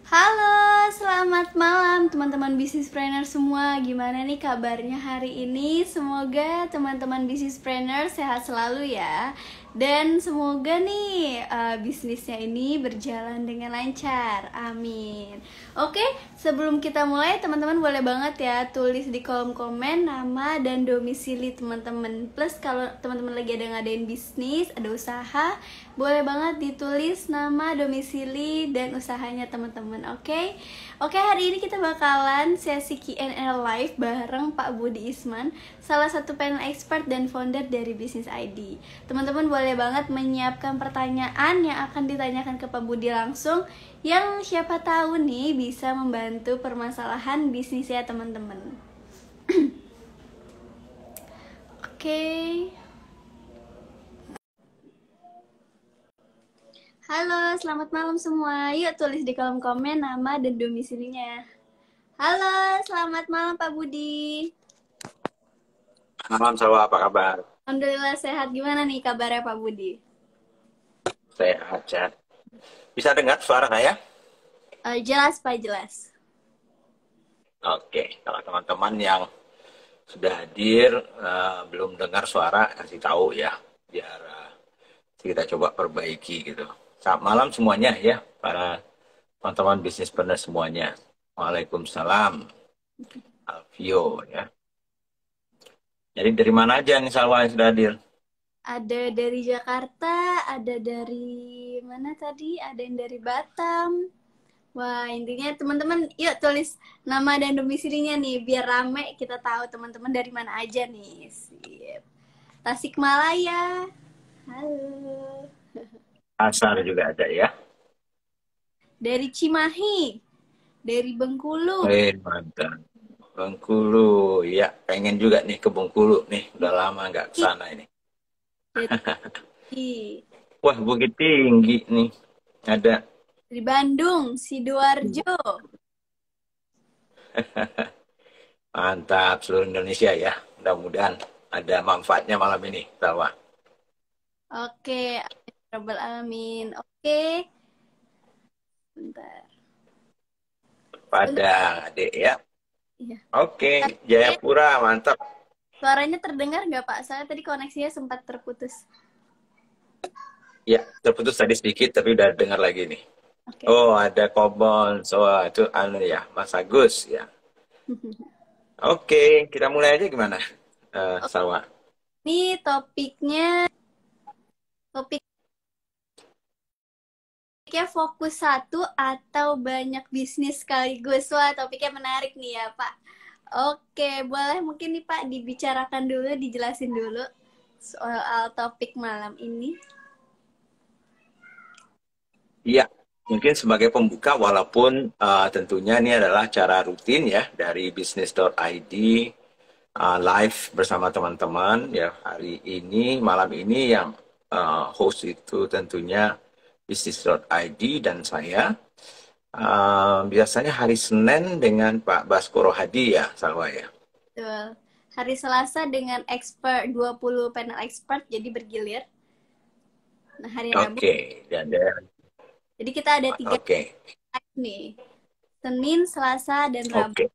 Halo, selamat malam teman-teman businesspreneur semua. Gimana nih kabarnya hari ini? Semoga teman-teman businesspreneur sehat selalu ya. Dan semoga nih bisnisnya ini berjalan dengan lancar. Amin. Oke, sebelum kita mulai teman-teman boleh banget ya tulis di kolom komen nama dan domisili teman-teman. Plus kalau teman-teman lagi ada ngadain bisnis, ada usaha, boleh banget ditulis nama, domisili, dan usahanya teman-teman. Oke, hari ini kita bakalan sesi Q&A live bareng Pak Budi Isman, salah satu panel expert dan founder dari Business ID. Teman-teman boleh banget menyiapkan pertanyaan yang akan ditanyakan ke Pak Budi langsung, yang siapa tahu nih bisa membantu permasalahan bisnisnya teman-teman. Oke. Halo, selamat malam semua. Yuk tulis di kolom komen nama dan domisilinya. Halo, selamat malam Pak Budi. Malam Salwa, apa kabar? Alhamdulillah sehat. Gimana nih kabarnya Pak Budi? Sehat. Bisa dengar suara saya? Jelas Pak, jelas. Oke, kalau teman-teman yang sudah hadir belum dengar suara, kasih tahu ya, biar kita coba perbaiki gitu. Selamat malam semuanya ya, para teman-teman bisnis partner semuanya. Waalaikumsalam, Alfio ya. Jadi dari mana aja nih Salwa yang sudah hadir? Ada dari Jakarta, ada dari mana tadi? Ada yang dari Batam. Wah, intinya teman-teman yuk tulis nama dan domisilinya nih, biar rame kita tahu teman-teman dari mana aja nih. Sip. Tasikmalaya. Halo. Asar juga ada ya. Dari Cimahi. Dari Bengkulu. Mantap. Bengkulu, ya pengen juga nih ke Bengkulu nih, udah lama nggak ke sana ini. Dari, Wah, Bukit Tinggi nih. Ada. dari Bandung, Sidoarjo. Mantap, seluruh Indonesia ya. Mudah-mudahan ada manfaatnya malam ini, Salwa. Oke, Rabbal Alamin. Oke. Bentar. Padang, adik ya. Iya. Oke, Jayapura, mantap. Suaranya terdengar nggak Pak? Saya tadi koneksinya sempat terputus. Ya, terputus tadi sedikit, tapi udah dengar lagi nih. Oke. Oh, ada Kobon. So, itu anu ya, Mas Agus ya. Oke, kita mulai aja gimana, Salwa? Ini topiknya fokus satu atau banyak bisnis sekaligus. Wah, topiknya menarik nih ya, Pak. Oke, boleh mungkin nih Pak dibicarakan dulu, dijelasin dulu soal topik malam ini. Iya, mungkin sebagai pembuka, walaupun tentunya ini adalah cara rutin ya dari bisnis.id live bersama teman-teman ya, hari ini, malam ini yang host itu tentunya bisnis.id dan saya. Biasanya hari Senin dengan Pak Baskoro Hadi ya, Salwa ya. Betul. Hari Selasa dengan expert 20 panel expert, jadi bergilir. Nah, hari Rabu. Oke, Jadi kita ada 3 Oke. nih. Senin, Selasa, dan Rabu. Oke.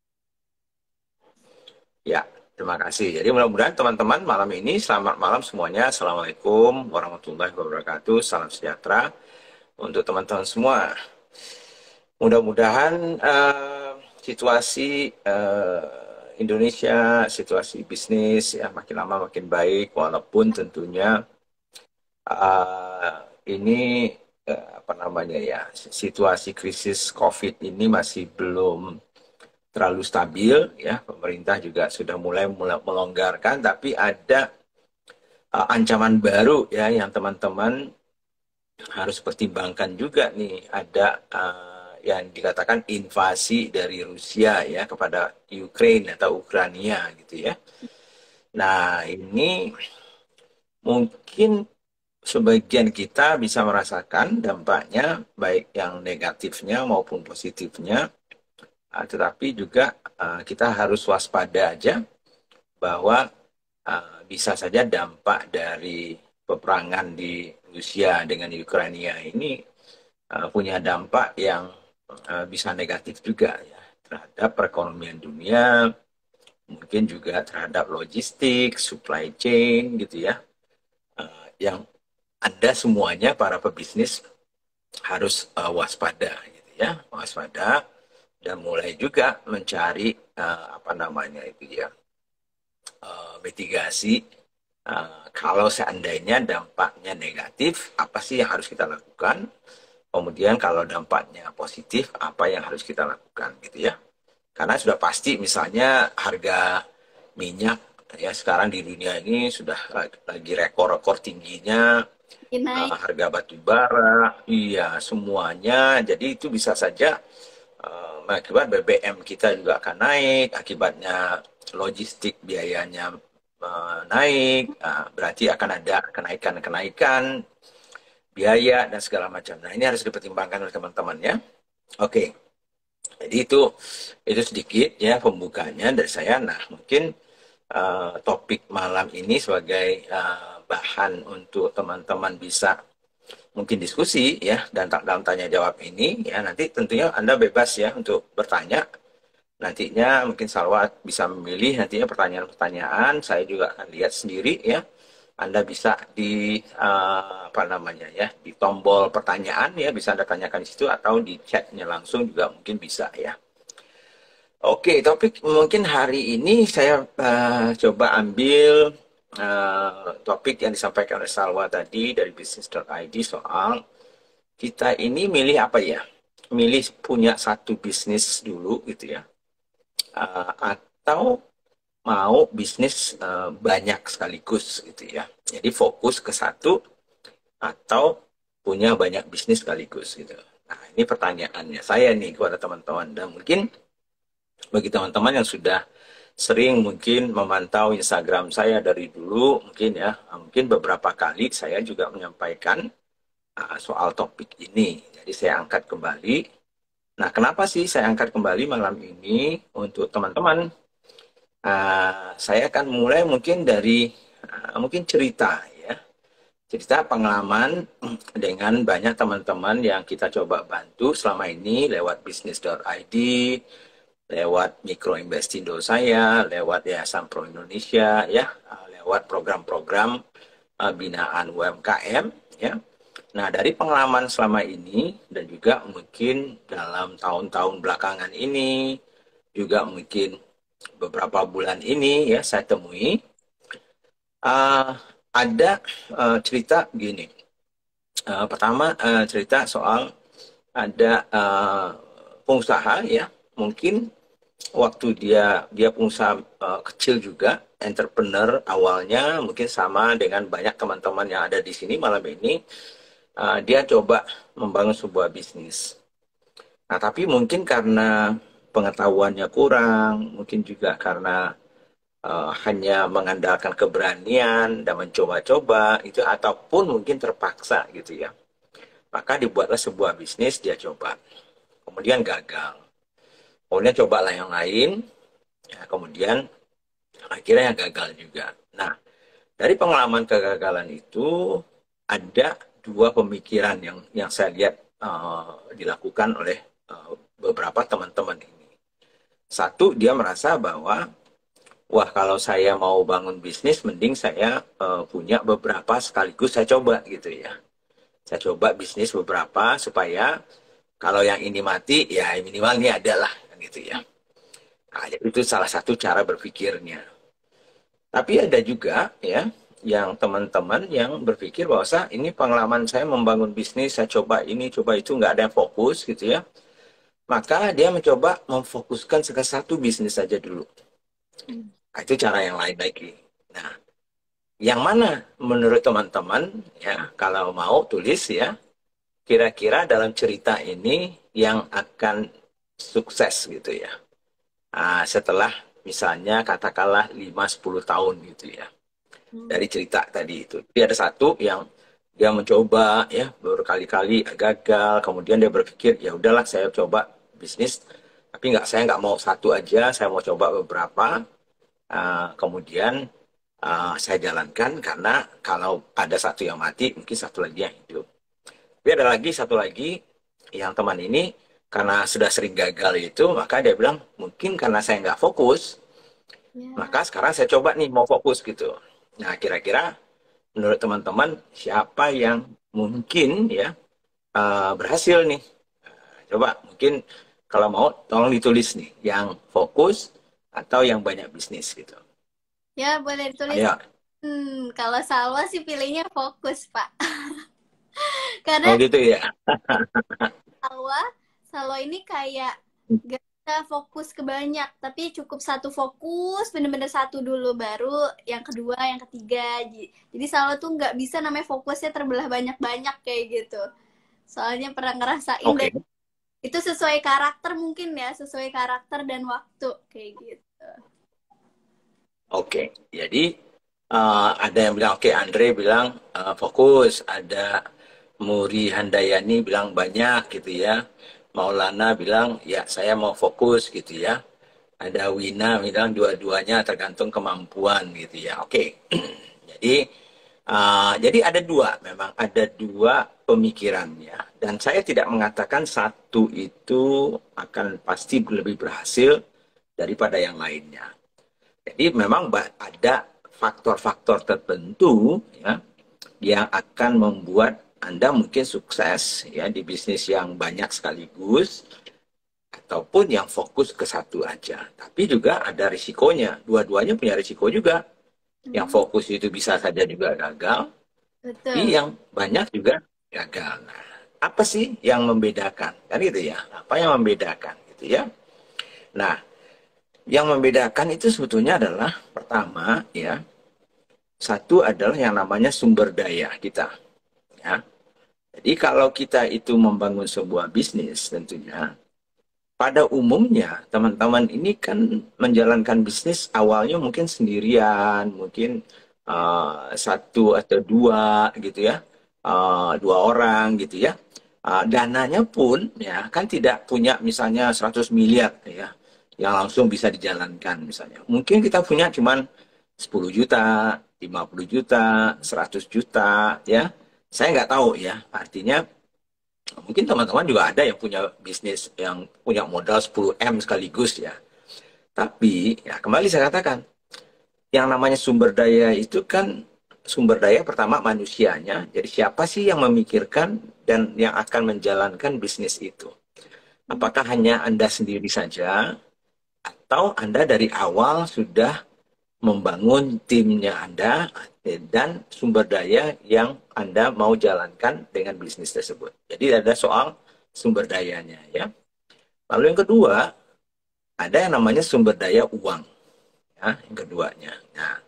Ya, terima kasih. Jadi mudah-mudahan teman-teman malam ini, selamat malam semuanya. Assalamualaikum warahmatullahi wabarakatuh. Salam sejahtera untuk teman-teman semua. Mudah-mudahan situasi Indonesia, situasi bisnis ya makin lama makin baik, walaupun tentunya ini apa namanya ya, situasi krisis COVID ini masih belum terlalu stabil ya. Pemerintah juga sudah mulai melonggarkan, tapi ada ancaman baru ya yang teman-teman harus pertimbangkan juga nih. Ada yang dikatakan invasi dari Rusia ya kepada Ukraine atau Ukraina gitu ya. Nah, ini mungkin sebagian kita bisa merasakan dampaknya, baik yang negatifnya maupun positifnya. Tetapi juga kita harus waspada aja bahwa bisa saja dampak dari peperangan di Rusia dengan Ukraina ini punya dampak yang bisa negatif juga ya terhadap perekonomian dunia, mungkin juga terhadap logistik, supply chain gitu ya, yang Anda semuanya para pebisnis harus waspada gitu ya, waspada dan mulai juga mencari apa namanya itu ya, mitigasi. Kalau seandainya dampaknya negatif, apa sih yang harus kita lakukan? Kemudian kalau dampaknya positif, apa yang harus kita lakukan gitu ya? Karena sudah pasti misalnya harga minyak ya sekarang di dunia ini sudah lagi rekor-rekor tingginya, Naik. harga batu bara, iya semuanya. Jadi itu bisa saja akibat BBM kita juga akan naik, akibatnya logistik biayanya naik, berarti akan ada kenaikan-kenaikan biaya dan segala macam. Nah ini harus dipertimbangkan oleh teman-teman ya. Oke, jadi itu sedikit ya pembukanya dari saya. Nah mungkin topik malam ini sebagai bahan untuk teman-teman bisa mungkin diskusi ya dan dalam tanya jawab ini ya nanti tentunya Anda bebas ya untuk bertanya. Nantinya mungkin Salwa bisa memilih nantinya pertanyaan-pertanyaan, saya juga akan lihat sendiri ya. Anda bisa di apa namanya ya, di tombol pertanyaan ya, bisa Anda tanyakan di situ atau di chatnya langsung juga mungkin bisa ya. Oke, topik mungkin hari ini saya coba ambil topik yang disampaikan oleh Salwa tadi dari bisnis.id soal kita ini milih apa ya? Milih punya satu bisnis dulu gitu ya. Atau mau bisnis banyak sekaligus gitu ya. Jadi fokus ke satu atau punya banyak bisnis sekaligus gitu. Nah, ini pertanyaannya saya nih kepada teman-teman dan mungkin bagi teman-teman yang sudah sering mungkin memantau Instagram saya dari dulu mungkin ya, mungkin beberapa kali saya juga menyampaikan soal topik ini. Jadi saya angkat kembali. Nah, kenapa sih saya angkat kembali malam ini untuk teman-teman? Saya akan mulai mungkin dari mungkin cerita ya, cerita pengalaman dengan banyak teman-teman yang kita coba bantu selama ini lewat bisnis.id, lewat mikroinvestindo saya, lewat Yayasan Pro Indonesia ya, lewat program-program binaan UMKM ya. Nah, dari pengalaman selama ini dan juga mungkin dalam tahun-tahun belakangan ini, juga mungkin beberapa bulan ini ya saya temui ada cerita gini. Pertama cerita soal ada pengusaha ya, mungkin waktu dia pengusaha kecil juga, entrepreneur awalnya mungkin sama dengan banyak teman-teman yang ada di sini malam ini. Dia coba membangun sebuah bisnis. Nah, tapi mungkin karena pengetahuannya kurang, mungkin juga karena hanya mengandalkan keberanian dan mencoba-coba itu ataupun mungkin terpaksa gitu ya. Maka dibuatlah sebuah bisnis dia coba. Kemudian gagal. Kemudian cobalah yang lain. Ya, kemudian akhirnya yang gagal juga. Nah, dari pengalaman kegagalan itu ada dua pemikiran yang saya lihat dilakukan oleh beberapa teman-teman ini. Satu, dia merasa bahwa wah kalau saya mau bangun bisnis mending saya punya beberapa sekaligus saya coba gitu ya. Saya coba bisnis beberapa supaya kalau yang ini mati ya minimal ini adalah gitu ya. Nah, itu salah satu cara berpikirnya. Tapi ada juga ya yang teman-teman yang berpikir bahwa ini pengalaman saya membangun bisnis, saya coba ini, coba itu, nggak ada yang fokus gitu ya. Maka dia mencoba memfokuskan ke satu bisnis saja dulu. Nah, itu cara yang lain lagi. Nah, yang mana menurut teman-teman ya, kalau mau tulis ya, kira-kira dalam cerita ini yang akan sukses gitu ya. Nah, setelah misalnya katakanlah 5-10 tahun gitu ya. Dari cerita tadi itu. Dia ada satu yang dia mencoba ya berkali-kali gagal, kemudian dia berpikir ya udahlah saya coba bisnis, tapi saya nggak mau satu aja, saya mau coba beberapa. Kemudian saya jalankan karena kalau ada satu yang mati, mungkin satu lagi yang hidup. Tapi ada lagi satu lagi yang teman ini karena sudah sering gagal itu, maka dia bilang mungkin karena saya nggak fokus, Ya. maka sekarang saya coba nih mau fokus gitu. Nah, kira-kira menurut teman-teman siapa yang mungkin ya berhasil nih? Coba mungkin kalau mau tolong ditulis nih, yang fokus atau yang banyak bisnis gitu. Ya, boleh ditulis. Ayo. Kalau Salwa sih pilihnya fokus, Pak. Karena Oh gitu ya. Salwa, Salwa ini kayak gak bisa fokus ke banyak, tapi cukup satu fokus, bener-bener satu dulu, baru yang kedua, yang ketiga. Jadi Salwa tuh nggak bisa namanya fokusnya terbelah banyak-banyak kayak gitu. Soalnya pernah ngerasain dan Oke. itu sesuai karakter mungkin ya, sesuai karakter dan waktu kayak gitu. Oke. Jadi ada yang bilang oke, Andre bilang fokus, ada Muri Handayani bilang banyak gitu ya. Maulana bilang ya saya mau fokus gitu ya. Ada Wina bilang dua-duanya tergantung kemampuan gitu ya. Oke. Jadi jadi ada dua, memang ada dua pemikirannya. Dan saya tidak mengatakan satu itu akan pasti lebih berhasil daripada yang lainnya. Jadi memang ada faktor-faktor tertentu ya yang akan membuat Anda mungkin sukses ya di bisnis yang banyak sekaligus ataupun yang fokus ke satu aja. Tapi juga ada risikonya. Dua-duanya punya risiko juga. Yang Hmm, fokus itu bisa saja juga gagal, tapi betul. yang banyak juga gagal. Nah, apa sih yang membedakan? Kan gitu ya. Apa yang membedakan gitu ya? Nah, yang membedakan itu sebetulnya adalah pertama ya, satu adalah yang namanya sumber daya kita. Ya. Jadi kalau kita itu membangun sebuah bisnis tentunya, pada umumnya teman-teman ini kan menjalankan bisnis awalnya mungkin sendirian, mungkin satu atau dua gitu ya, dua orang gitu ya. Dananya pun ya kan tidak punya misalnya 100 miliar ya, yang langsung bisa dijalankan misalnya. Mungkin kita punya cuman 10 juta, 50 juta, 100 juta ya. Saya nggak tahu ya, artinya mungkin teman-teman juga ada yang punya bisnis yang punya modal 10 M sekaligus ya. Tapi ya kembali saya katakan, yang namanya sumber daya itu kan sumber daya pertama manusianya. Jadi siapa sih yang memikirkan dan yang akan menjalankan bisnis itu? Hmm, Apakah hanya Anda sendiri saja atau Anda dari awal sudah membangun timnya Anda dan sumber daya yang Anda mau jalankan dengan bisnis tersebut. Jadi ada soal sumber dayanya ya. Lalu yang kedua, ada yang namanya sumber daya uang. Ya, yang keduanya. Nah,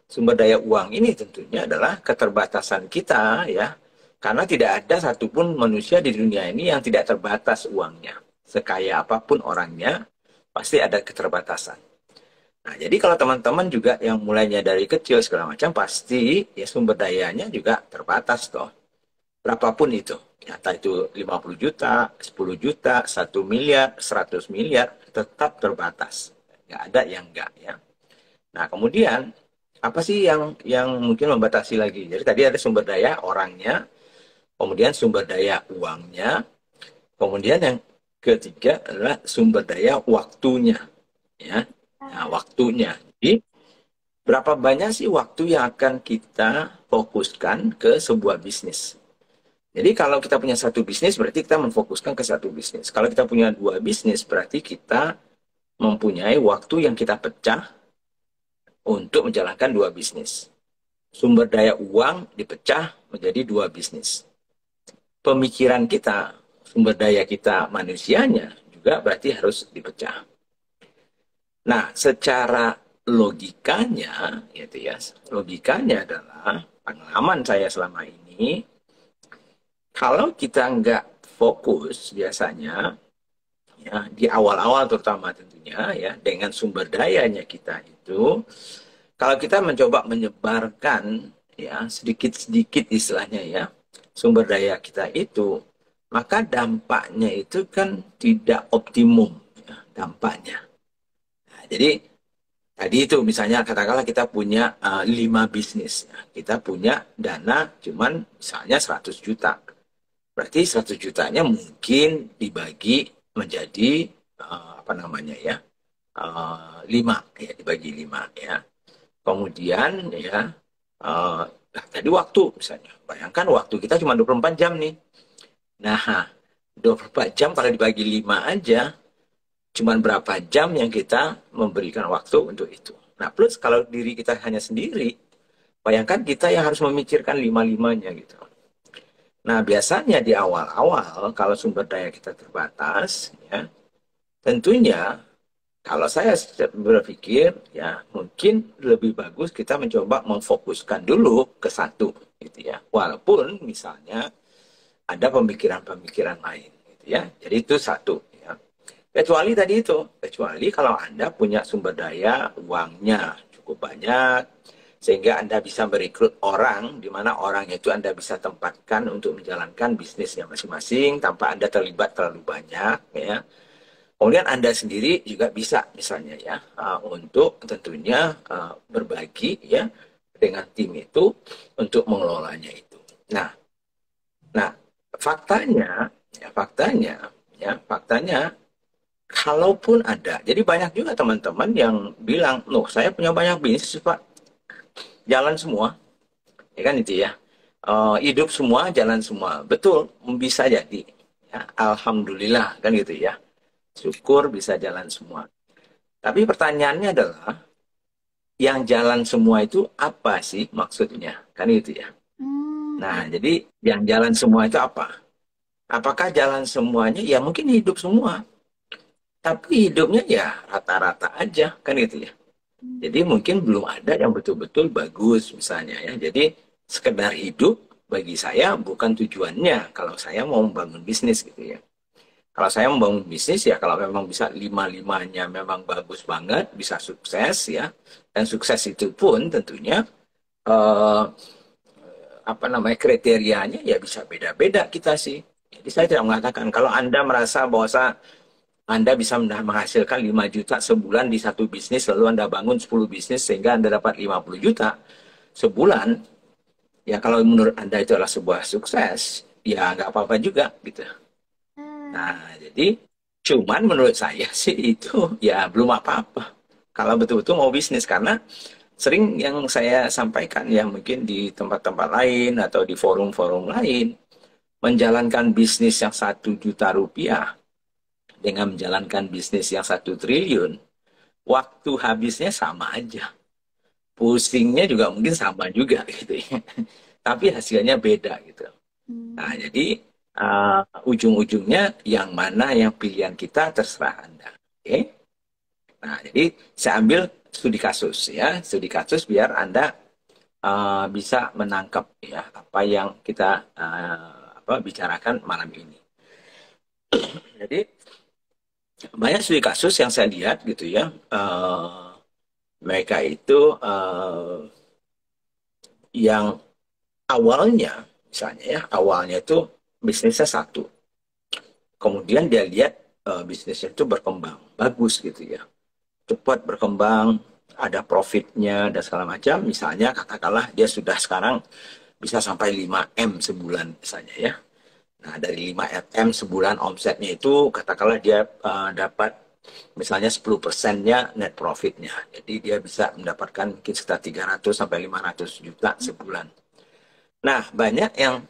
sumber daya uang ini tentunya adalah keterbatasan kita ya. Karena tidak ada satupun manusia di dunia ini yang tidak terbatas uangnya. Sekaya apapun orangnya, pasti ada keterbatasan. Nah, jadi kalau teman-teman juga yang mulainya dari kecil segala macam, pasti ya sumber dayanya juga terbatas toh. Berapapun itu. Entah itu 50 juta, 10 juta, 1 miliar, 100 miliar, tetap terbatas. Nggak ada yang nggak ya. Nah, kemudian apa sih yang mungkin membatasi lagi? Jadi tadi ada sumber daya orangnya, kemudian sumber daya uangnya, kemudian yang ketiga adalah sumber daya waktunya. Ya, nah, waktunya. Jadi berapa banyak sih waktu yang akan kita fokuskan ke sebuah bisnis? Jadi kalau kita punya satu bisnis, berarti kita memfokuskan ke satu bisnis. Kalau kita punya dua bisnis, berarti kita mempunyai waktu yang kita pecah untuk menjalankan dua bisnis. Sumber daya uang dipecah menjadi dua bisnis. Pemikiran kita, sumber daya kita manusianya juga berarti harus dipecah. Nah, secara logikanya, gitu ya, logikanya adalah pengalaman saya selama ini, kalau kita nggak fokus biasanya, ya di awal-awal terutama tentunya ya dengan sumber dayanya kita itu, kalau kita mencoba menyebarkan ya sedikit-sedikit istilahnya ya sumber daya kita itu, maka dampaknya itu kan tidak optimum ya, dampaknya. Nah, jadi tadi itu misalnya katakanlah kita punya 5 bisnis, ya. Kita punya dana cuman misalnya 100 juta. Berarti 100 jutanya mungkin dibagi menjadi apa namanya ya, 5 ya, dibagi 5 ya. Kemudian ya, tadi waktu misalnya, bayangkan waktu kita cuma 24 jam nih. Nah, 24 jam kalau dibagi 5 aja, cuman berapa jam yang kita memberikan waktu untuk itu. Nah, plus kalau diri kita hanya sendiri, bayangkan kita yang harus memikirkan lima-limanya gitu. Nah, biasanya di awal-awal kalau sumber daya kita terbatas, ya, tentunya kalau saya berpikir, ya mungkin lebih bagus kita mencoba memfokuskan dulu ke satu, gitu ya. Walaupun misalnya ada pemikiran-pemikiran lain, gitu ya. Jadi itu satu. Ya. Kecuali tadi itu, kecuali kalau Anda punya sumber daya uangnya cukup banyak, sehingga Anda bisa merekrut orang, di mana orang itu Anda bisa tempatkan untuk menjalankan bisnisnya masing-masing tanpa Anda terlibat terlalu banyak, ya. Kemudian Anda sendiri juga bisa misalnya ya, untuk tentunya berbagi ya dengan tim itu untuk mengelolanya itu. Nah, faktanya, faktanya kalaupun ada, jadi banyak juga teman-teman yang bilang, loh saya punya banyak bisnis Pak, jalan semua, ya kan itu ya, hidup semua, jalan semua, betul, bisa jadi, ya, alhamdulillah kan gitu ya, syukur bisa jalan semua. Tapi pertanyaannya adalah, yang jalan semua itu apa sih maksudnya, kan itu ya. Nah, jadi yang jalan semua itu apa? Apakah jalan semuanya? Ya mungkin hidup semua. Tapi hidupnya ya rata-rata aja, kan gitu ya. Jadi mungkin belum ada yang betul-betul bagus misalnya ya. Jadi sekedar hidup bagi saya bukan tujuannya kalau saya mau membangun bisnis gitu ya. Kalau saya membangun bisnis ya kalau memang bisa lima-limanya memang bagus banget, bisa sukses ya. Dan sukses itu pun tentunya apa namanya kriterianya ya bisa beda-beda kita sih. Jadi saya tidak mengatakan kalau Anda merasa bahwa Anda bisa menghasilkan 5 juta sebulan di satu bisnis, lalu Anda bangun 10 bisnis sehingga Anda dapat 50 juta sebulan, ya kalau menurut Anda itu adalah sebuah sukses, ya nggak apa-apa juga gitu. Nah, jadi cuman menurut saya sih itu ya belum apa-apa. Kalau betul-betul mau bisnis, karena sering yang saya sampaikan ya mungkin di tempat-tempat lain atau di forum-forum lain, menjalankan bisnis yang 1 juta rupiah dengan menjalankan bisnis yang 1 triliun, waktu habisnya sama aja. Pusingnya juga mungkin sama juga gitu ya. Tapi hasilnya beda gitu. Nah, jadi ujung-ujungnya yang mana yang pilihan kita terserah Anda. Oke? Nah, jadi saya ambil studi kasus ya, studi kasus biar Anda bisa menangkap ya apa yang kita bicarakan malam ini. Jadi banyak studi kasus yang saya lihat gitu ya, mereka itu yang awalnya misalnya ya, awalnya itu bisnisnya satu, kemudian dia lihat bisnisnya itu berkembang bagus gitu ya, cepat berkembang, ada profitnya dan segala macam. Misalnya katakanlah dia sudah sekarang bisa sampai 5M sebulan misalnya ya. Nah, dari 5M sebulan omsetnya itu katakanlah dia dapat misalnya 10%-nya net profitnya. Jadi dia bisa mendapatkan mungkin sekitar 300 sampai 500 juta sebulan. Nah, banyak yang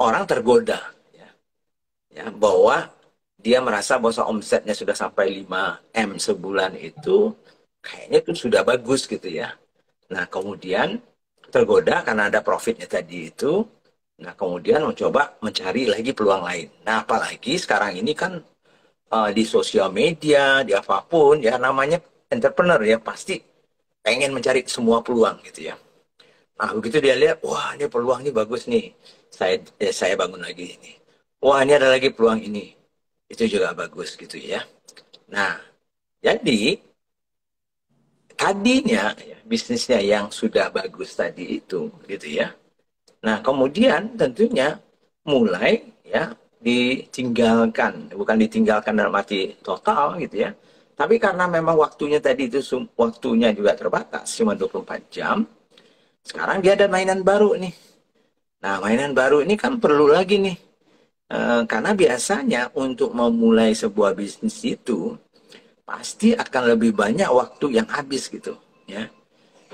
orang tergoda ya, bahwa dia merasa bahwa omsetnya sudah sampai 5M sebulan itu kayaknya itu sudah bagus gitu ya. Nah, kemudian tergoda karena ada profitnya tadi itu. Nah, kemudian mencoba mencari lagi peluang lain. Nah, apalagi sekarang ini kan di sosial media, di apapun ya, namanya entrepreneur ya, pasti pengen mencari semua peluang gitu ya. Nah, begitu dia lihat, wah ini peluang ini bagus nih, saya bangun lagi ini. Wah, ini ada lagi peluang ini. Itu juga bagus gitu ya. Nah, jadi tadinya ya, bisnisnya yang sudah bagus tadi itu gitu ya. Nah, kemudian tentunya mulai ya ditinggalkan, bukan ditinggalkan dalam arti total gitu ya. Tapi karena memang waktunya tadi itu waktunya juga terbatas, cuma 24 jam. Sekarang dia ada mainan baru nih. Nah, mainan baru ini kan perlu lagi nih Karena biasanya untuk memulai sebuah bisnis itu pasti akan lebih banyak waktu yang habis gitu, ya.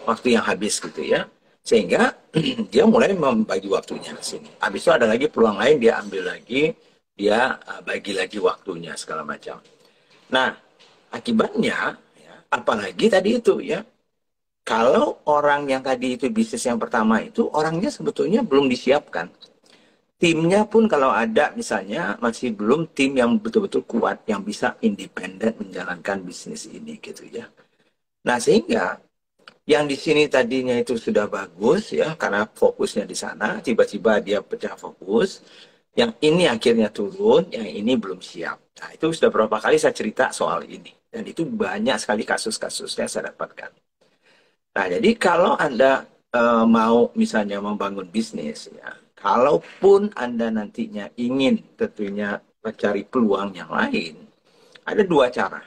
Waktu yang habis gitu ya. Sehingga dia mulai membagi waktunya ke sini. Habis itu ada lagi peluang lain, dia ambil lagi, dia bagi lagi waktunya segala macam. Nah, akibatnya ya, apalagi tadi itu ya, kalau orang yang tadi itu bisnis yang pertama itu orangnya sebetulnya belum disiapkan. Timnya pun kalau ada misalnya masih belum tim yang betul-betul kuat yang bisa independen menjalankan bisnis ini gitu ya. Nah, sehingga yang di sini tadinya itu sudah bagus ya karena fokusnya di sana, tiba-tiba dia pecah fokus. Yang ini akhirnya turun, yang ini belum siap. Nah, itu sudah berapa kali saya cerita soal ini. Dan itu banyak sekali kasus-kasusnya saya dapatkan. Nah, jadi kalau Anda mau misalnya membangun bisnis, ya, kalaupun Anda nantinya ingin tentunya mencari peluang yang lain, ada dua cara.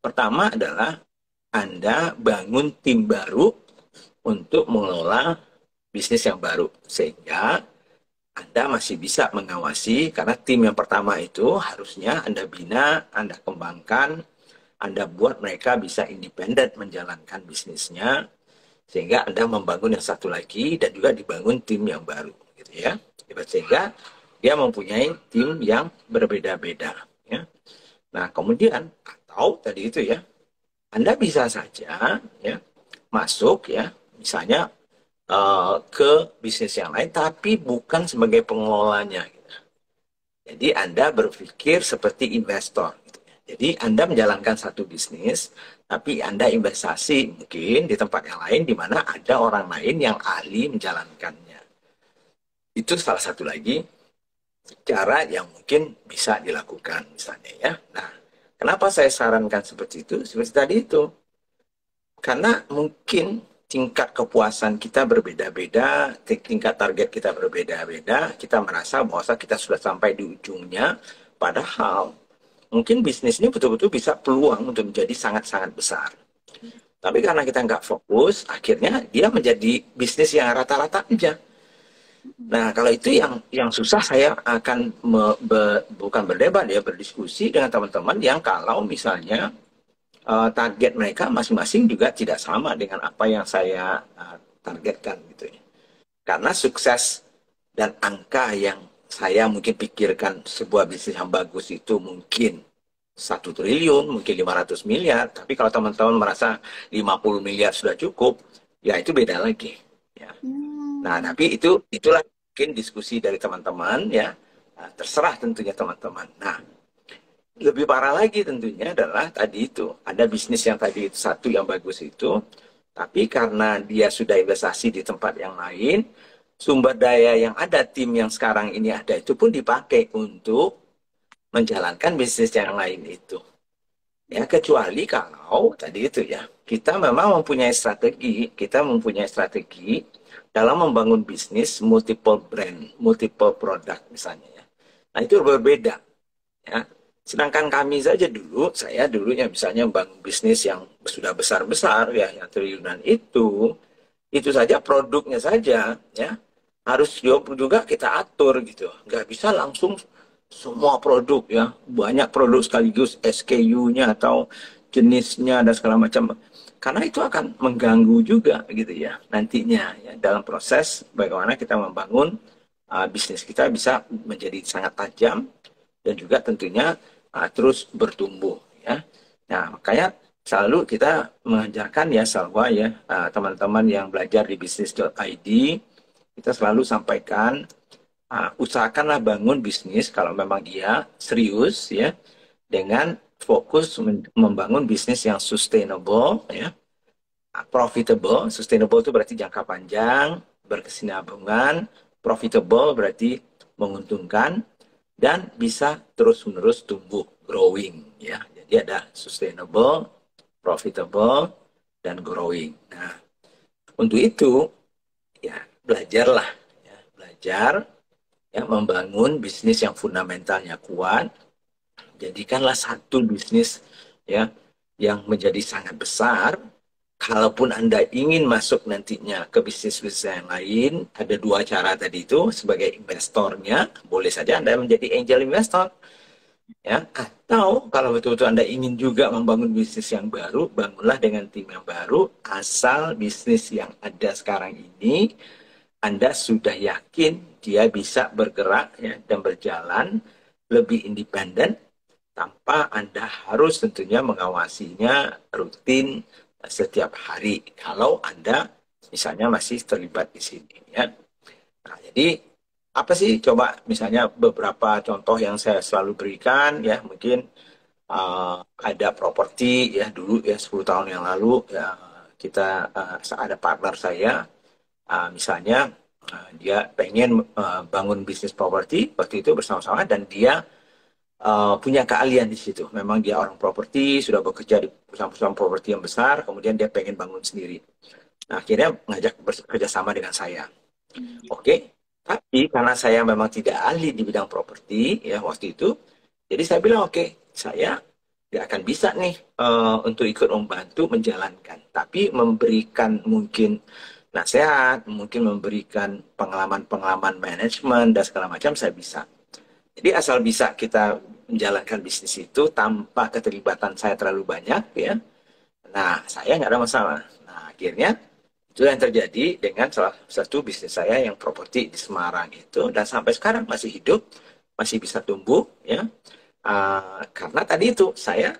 Pertama adalah Anda bangun tim baru untuk mengelola bisnis yang baru. Sehingga Anda masih bisa mengawasi, karena tim yang pertama itu harusnya Anda bina, Anda kembangkan, Anda buat mereka bisa independen menjalankan bisnisnya, sehingga Anda membangun yang satu lagi dan juga dibangun tim yang baru, gitu ya. Sehingga dia mempunyai tim yang berbeda-beda, ya. Nah, kemudian atau tadi itu ya, Anda bisa saja ya masuk ya, misalnya ke bisnis yang lain, tapi bukan sebagai pengelolanya. Gitu. Jadi Anda berpikir seperti investor. Gitu. Jadi Anda menjalankan satu bisnis, tapi Anda investasi mungkin di tempat yang lain, di mana ada orang lain yang ahli menjalankannya. Itu salah satu lagi cara yang mungkin bisa dilakukan misalnya ya. Nah, kenapa saya sarankan seperti itu? Seperti tadi itu. Karena mungkin tingkat kepuasan kita berbeda-beda, tingkat target kita berbeda-beda, kita merasa bahwa kita sudah sampai di ujungnya, padahal mungkin bisnis ini betul-betul bisa peluang untuk menjadi sangat-sangat besar. Tapi karena kita nggak fokus, akhirnya dia menjadi bisnis yang rata-rata aja. Nah, kalau itu yang susah, saya akan bukan berdebat ya, berdiskusi dengan teman-teman yang kalau misalnya target mereka masing-masing juga tidak sama dengan apa yang saya targetkan gitu ya. Karena sukses dan angka yang saya mungkin pikirkan sebuah bisnis yang bagus itu mungkin 1 triliun, mungkin 500 miliar, tapi kalau teman-teman merasa 50 miliar sudah cukup, ya itu beda lagi. Ya. Nah, tapi itulah mungkin diskusi dari teman-teman ya. Nah, terserah tentunya teman-teman. Nah, lebih parah lagi tentunya adalah tadi itu, ada bisnis yang tadi itu satu yang bagus itu, tapi karena dia sudah investasi di tempat yang lain, sumber daya yang ada, tim yang sekarang ini ada itu pun dipakai untuk menjalankan bisnis yang lain itu. Ya, kecuali kalau tadi itu ya, kita memang mempunyai strategi dalam membangun bisnis multiple brand, multiple product misalnya ya. Nah, itu berbeda ya. Sedangkan kami saja dulu, saya dulunya misalnya membangun bisnis yang sudah besar-besar ya, yang triliunan itu saja produknya saja ya harus juga kita atur gitu. Nggak bisa langsung semua produk ya, banyak produk sekaligus SKU-nya atau jenisnya dan segala macam. Karena itu akan mengganggu juga gitu ya nantinya ya, dalam proses bagaimana kita membangun bisnis kita bisa menjadi sangat tajam dan juga tentunya terus bertumbuh ya. Nah, makanya selalu kita mengajarkan ya Salwa ya, teman-teman yang belajar di bisnis.id, kita selalu sampaikan usahakanlah bangun bisnis kalau memang dia serius ya, dengan fokus membangun bisnis yang sustainable ya, profitable. Sustainable itu berarti jangka panjang, berkesinambungan, profitable berarti menguntungkan, dan bisa terus-menerus tumbuh, growing ya. Jadi ada sustainable, profitable, dan growing. Nah, untuk itu ya belajarlah ya, belajar ya membangun bisnis yang fundamentalnya kuat. Jadikanlah satu bisnis ya yang menjadi sangat besar, kalaupun Anda ingin masuk nantinya ke bisnis-bisnis yang lain, ada dua cara tadi itu. Sebagai investornya, boleh saja Anda menjadi angel investor. Ya, atau kalau betul-betul Anda ingin juga membangun bisnis yang baru, bangunlah dengan tim yang baru, asal bisnis yang ada sekarang ini Anda sudah yakin dia bisa bergerak ya, dan berjalan lebih independen tanpa Anda harus tentunya mengawasinya rutin setiap hari kalau Anda misalnya masih terlibat di sini ya. Nah, jadi apa sih coba misalnya beberapa contoh yang saya selalu berikan ya, mungkin ada properti ya, dulu ya 10 tahun yang lalu ya, kita ada partner saya misalnya dia pengen bangun bisnis properti waktu itu bersama-sama, dan dia punya keahlian di situ. Memang dia orang properti, sudah bekerja di perusahaan-perusahaan properti yang besar, kemudian dia pengen bangun sendiri. Nah, akhirnya ngajak bekerja sama dengan saya. Oke, tapi karena saya memang tidak ahli di bidang properti ya waktu itu, jadi saya bilang oke, saya tidak akan bisa nih untuk ikut membantu menjalankan, tapi memberikan mungkin nasihat, mungkin memberikan pengalaman-pengalaman manajemen dan segala macam saya bisa. Jadi asal bisa kita menjalankan bisnis itu tanpa keterlibatan saya terlalu banyak ya, nah saya nggak ada masalah. Nah akhirnya itu yang terjadi dengan salah satu bisnis saya yang properti di Semarang itu, dan sampai sekarang masih hidup, masih bisa tumbuh ya. Karena tadi itu saya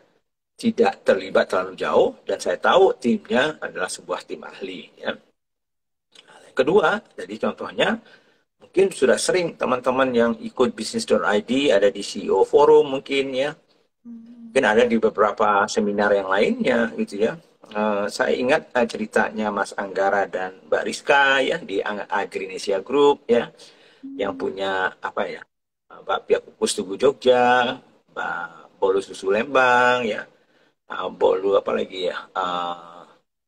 tidak terlibat terlalu jauh dan saya tahu timnya adalah sebuah tim ahli ya. Yang kedua, jadi contohnya mungkin sudah sering teman-teman yang ikut bisnis.id ada di CEO Forum mungkin ya. Mungkin ada di beberapa seminar yang lainnya gitu ya. Saya ingat ceritanya Mas Anggara dan Mbak Rizka ya di Agrinesia Group ya, yang punya apa ya, Mbak Pia Kukus Tugu Jogja, Mbak Bolu Susu Lembang ya, Bolu apa lagi ya,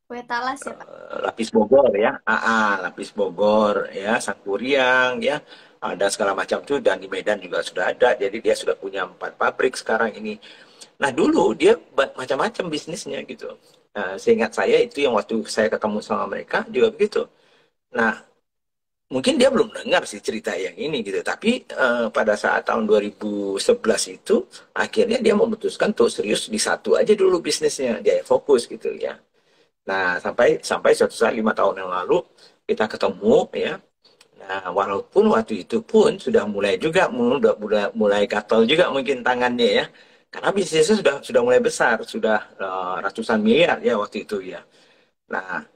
Kue talas ya Pak? Lapis Bogor ya, Lapis Bogor ya, Sangkuriang ya, dan segala macam tuh, dan di Medan juga sudah ada. Jadi dia sudah punya 4 pabrik sekarang ini. Nah dulu dia macam-macam bisnisnya gitu. Seingat saya itu yang waktu saya ketemu sama mereka juga begitu. Nah mungkin dia belum dengar sih cerita yang ini gitu. Tapi pada saat tahun 2011 itu akhirnya dia memutuskan untuk serius di satu aja dulu bisnisnya. Dia fokus gitu ya. Nah sampai suatu saat 5 tahun yang lalu kita ketemu ya. Nah walaupun waktu itu pun sudah mulai juga mulai gatal juga mungkin tangannya ya. Karena bisnisnya sudah mulai besar, sudah ratusan miliar ya waktu itu ya. Nah,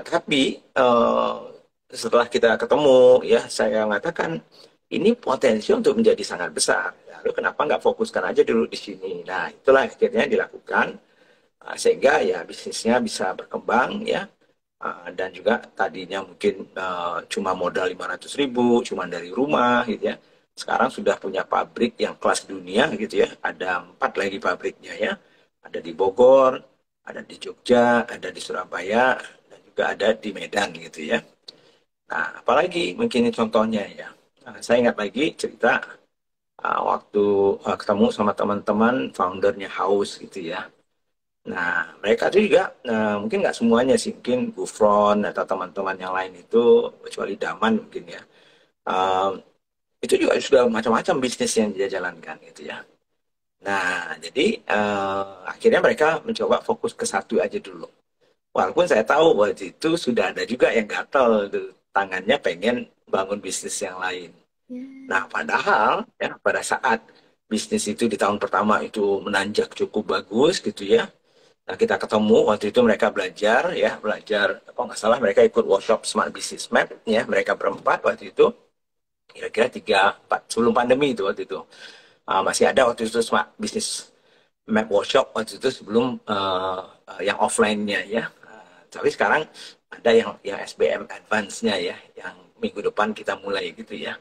tapi setelah kita ketemu ya, saya mengatakan ini potensi untuk menjadi sangat besar. Lalu kenapa nggak fokuskan aja dulu di sini? Nah, itulah akhirnya dilakukan sehingga ya bisnisnya bisa berkembang ya. Dan juga tadinya mungkin cuma modal 500.000, cuma dari rumah gitu ya. Sekarang sudah punya pabrik yang kelas dunia gitu ya. Ada 4 lagi pabriknya ya. Ada di Bogor, ada di Jogja, ada di Surabaya, dan juga ada di Medan gitu ya. Nah, apalagi mungkin ini contohnya ya. Saya ingat lagi cerita waktu ketemu sama teman-teman foundernya House gitu ya. Nah, mereka itu juga mungkin nggak semuanya sih, mungkin Gufron atau teman-teman yang lain itu, kecuali Daman mungkin ya. Itu juga sudah macam-macam bisnis yang dia jalankan gitu ya. Nah, jadi akhirnya mereka mencoba fokus ke satu aja dulu. Walaupun saya tahu waktu itu sudah ada juga yang gatal tangannya pengen bangun bisnis yang lain. Nah, padahal ya pada saat bisnis itu di tahun pertama itu menanjak cukup bagus gitu ya. Nah, kita ketemu waktu itu mereka belajar, apa nggak salah mereka ikut workshop Smart Business Map ya, mereka berempat waktu itu, kira-kira 3-4 sebelum pandemi itu waktu itu. Masih ada waktu itu Smart Business Map workshop waktu itu sebelum yang offline-nya ya. Tapi sekarang ada yang SBM Advance-nya ya, yang minggu depan kita mulai gitu ya.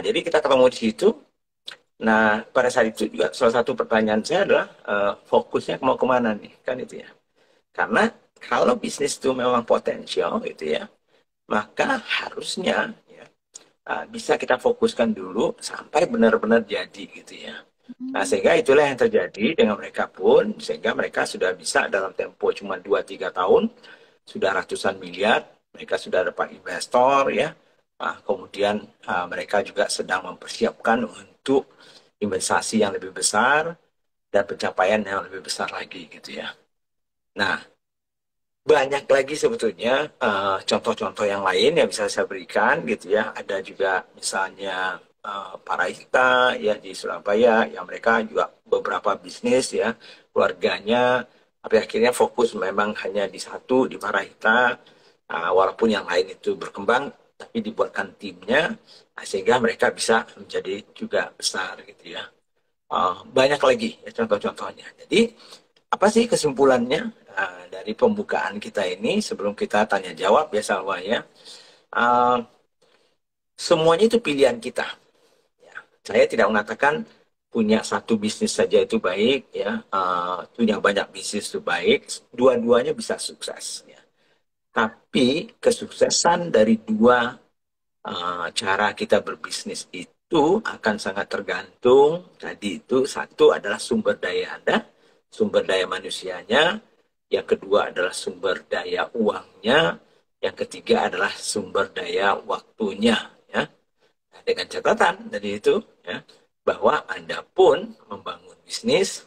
Jadi kita ketemu di situ. Nah, pada saat itu juga salah satu pertanyaan saya adalah fokusnya mau kemana nih, kan itu ya. Karena kalau bisnis itu memang potensial gitu ya, maka harusnya ya, bisa kita fokuskan dulu sampai benar-benar jadi gitu ya. Nah, Hmm. sehingga itulah yang terjadi dengan mereka pun, sehingga mereka sudah bisa dalam tempo cuma 2-3 tahun, sudah ratusan miliar, mereka sudah dapat investor, ya. Nah, kemudian mereka juga sedang mempersiapkan untuk investasi yang lebih besar dan pencapaian yang lebih besar lagi, gitu ya. Nah, banyak lagi sebetulnya contoh-contoh yang lain yang bisa saya berikan gitu ya. Ada juga misalnya para Ita ya di Surabaya yang mereka juga beberapa bisnis ya keluarganya, tapi akhirnya fokus memang hanya di satu di Parahita, walaupun yang lain itu berkembang tapi dibuatkan timnya, sehingga mereka bisa menjadi juga besar gitu ya. Banyak lagi ya contoh-contohnya. Jadi apa sih kesimpulannya dari pembukaan kita ini sebelum kita tanya jawab ya Salwa ya? Uh, Semuanya itu pilihan kita. Ya. Saya tidak mengatakan punya satu bisnis saja itu baik ya, punya banyak bisnis itu baik. Dua-duanya bisa sukses. Ya. Tapi kesuksesan dari dua cara kita berbisnis itu akan sangat tergantung. Tadi itu satu adalah sumber daya Anda, sumber daya manusianya, yang kedua adalah sumber daya uangnya, yang ketiga adalah sumber daya waktunya. Ya. Nah, dengan catatan tadi itu ya, bahwa Anda pun membangun bisnis,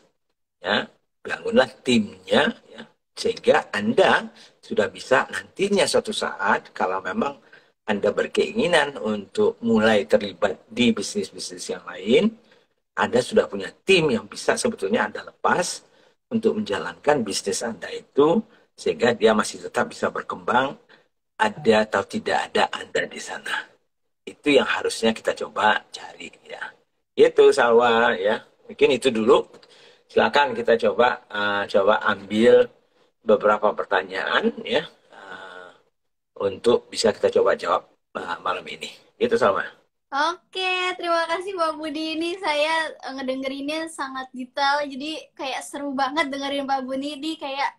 ya, bangunlah timnya, ya, sehingga Anda sudah bisa nantinya suatu saat kalau memang Anda berkeinginan untuk mulai terlibat di bisnis-bisnis yang lain, Anda sudah punya tim yang bisa sebetulnya Anda lepas untuk menjalankan bisnis Anda itu sehingga dia masih tetap bisa berkembang, ada atau tidak ada Anda di sana. Itu yang harusnya kita coba cari ya. Itu Salwa ya. Mungkin itu dulu. Silakan kita coba ambil beberapa pertanyaan ya untuk bisa kita coba jawab malam ini. Itu Salma. Oke, terima kasih Pak Budi. Ini saya ngedengerinnya sangat detail, jadi kayak seru banget dengerin Pak Budi. Ini kayak,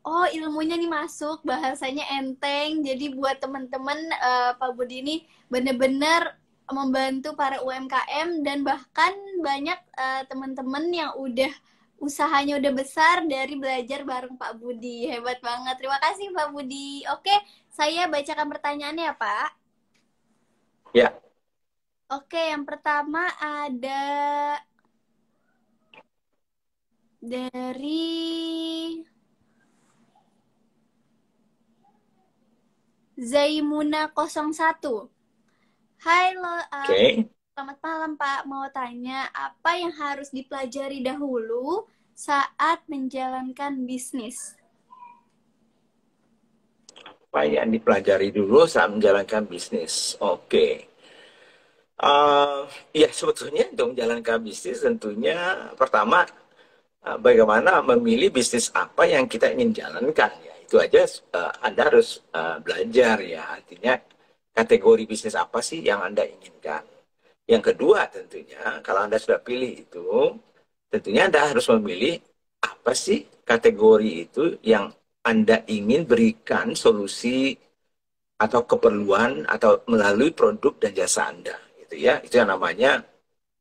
oh ilmunya nih masuk, bahasanya enteng. Jadi buat teman-teman, Pak Budi ini bener-bener membantu para UMKM dan bahkan banyak teman-teman yang usahanya udah besar dari belajar bareng Pak Budi. Hebat banget. Terima kasih Pak Budi. Oke, saya bacakan pertanyaannya ya Pak. Ya, Oke, yang pertama ada dari Zaimuna 01. Hai, oke. selamat malam Pak. Mau tanya, apa yang harus dipelajari dahulu saat menjalankan bisnis? Apa yang dipelajari dulu saat menjalankan bisnis? Oke. Ya sebetulnya untuk menjalankan bisnis tentunya pertama bagaimana memilih bisnis apa yang kita ingin jalankan ya itu aja Anda harus belajar ya artinya kategori bisnis apa sih yang Anda inginkan. Yang kedua tentunya kalau Anda sudah pilih itu tentunya Anda harus memilih apa sih kategori itu yang Anda ingin berikan solusi atau keperluan atau melalui produk dan jasa Anda gitu ya itu yang namanya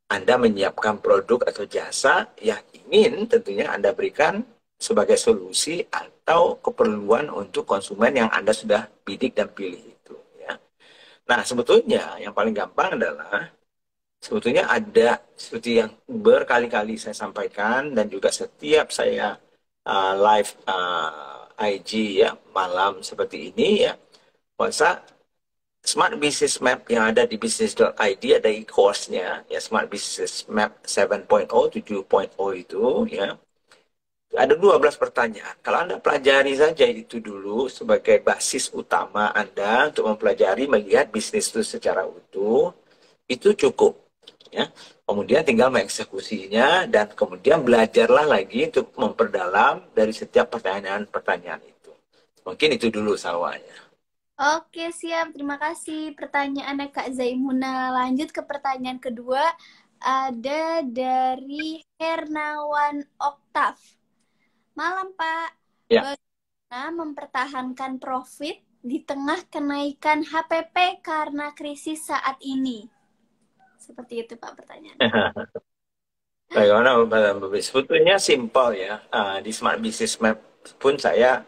anda menyiapkan produk atau jasa yang ingin tentunya Anda berikan sebagai solusi atau keperluan untuk konsumen yang Anda sudah bidik dan pilih itu. Ya. Nah, sebetulnya yang paling gampang adalah sebetulnya ada seperti yang berkali-kali saya sampaikan dan juga setiap saya live IG ya malam seperti ini ya, masa Smart Business Map yang ada di business.id ada e-course-nya ya Smart Business Map 7.0 7.0 itu ya. Ada 12 pertanyaan. Kalau Anda pelajari saja itu dulu sebagai basis utama Anda untuk mempelajari melihat bisnis itu secara utuh, itu cukup ya. Kemudian tinggal mengeksekusinya dan kemudian belajarlah lagi untuk memperdalam dari setiap pertanyaan-pertanyaan itu. Mungkin itu dulu sawahnya. Oke, siap. Terima kasih pertanyaannya Kak Zaimuna. Lanjut ke pertanyaan kedua. Ada dari Hernawan Oktav. Malam, Pak. Ya. Bagaimana mempertahankan profit di tengah kenaikan HPP karena krisis saat ini? Seperti itu, Pak, pertanyaannya. Bagaimana Mbak Bis? Sebetulnya simpel ya. Di Smart Business Map pun saya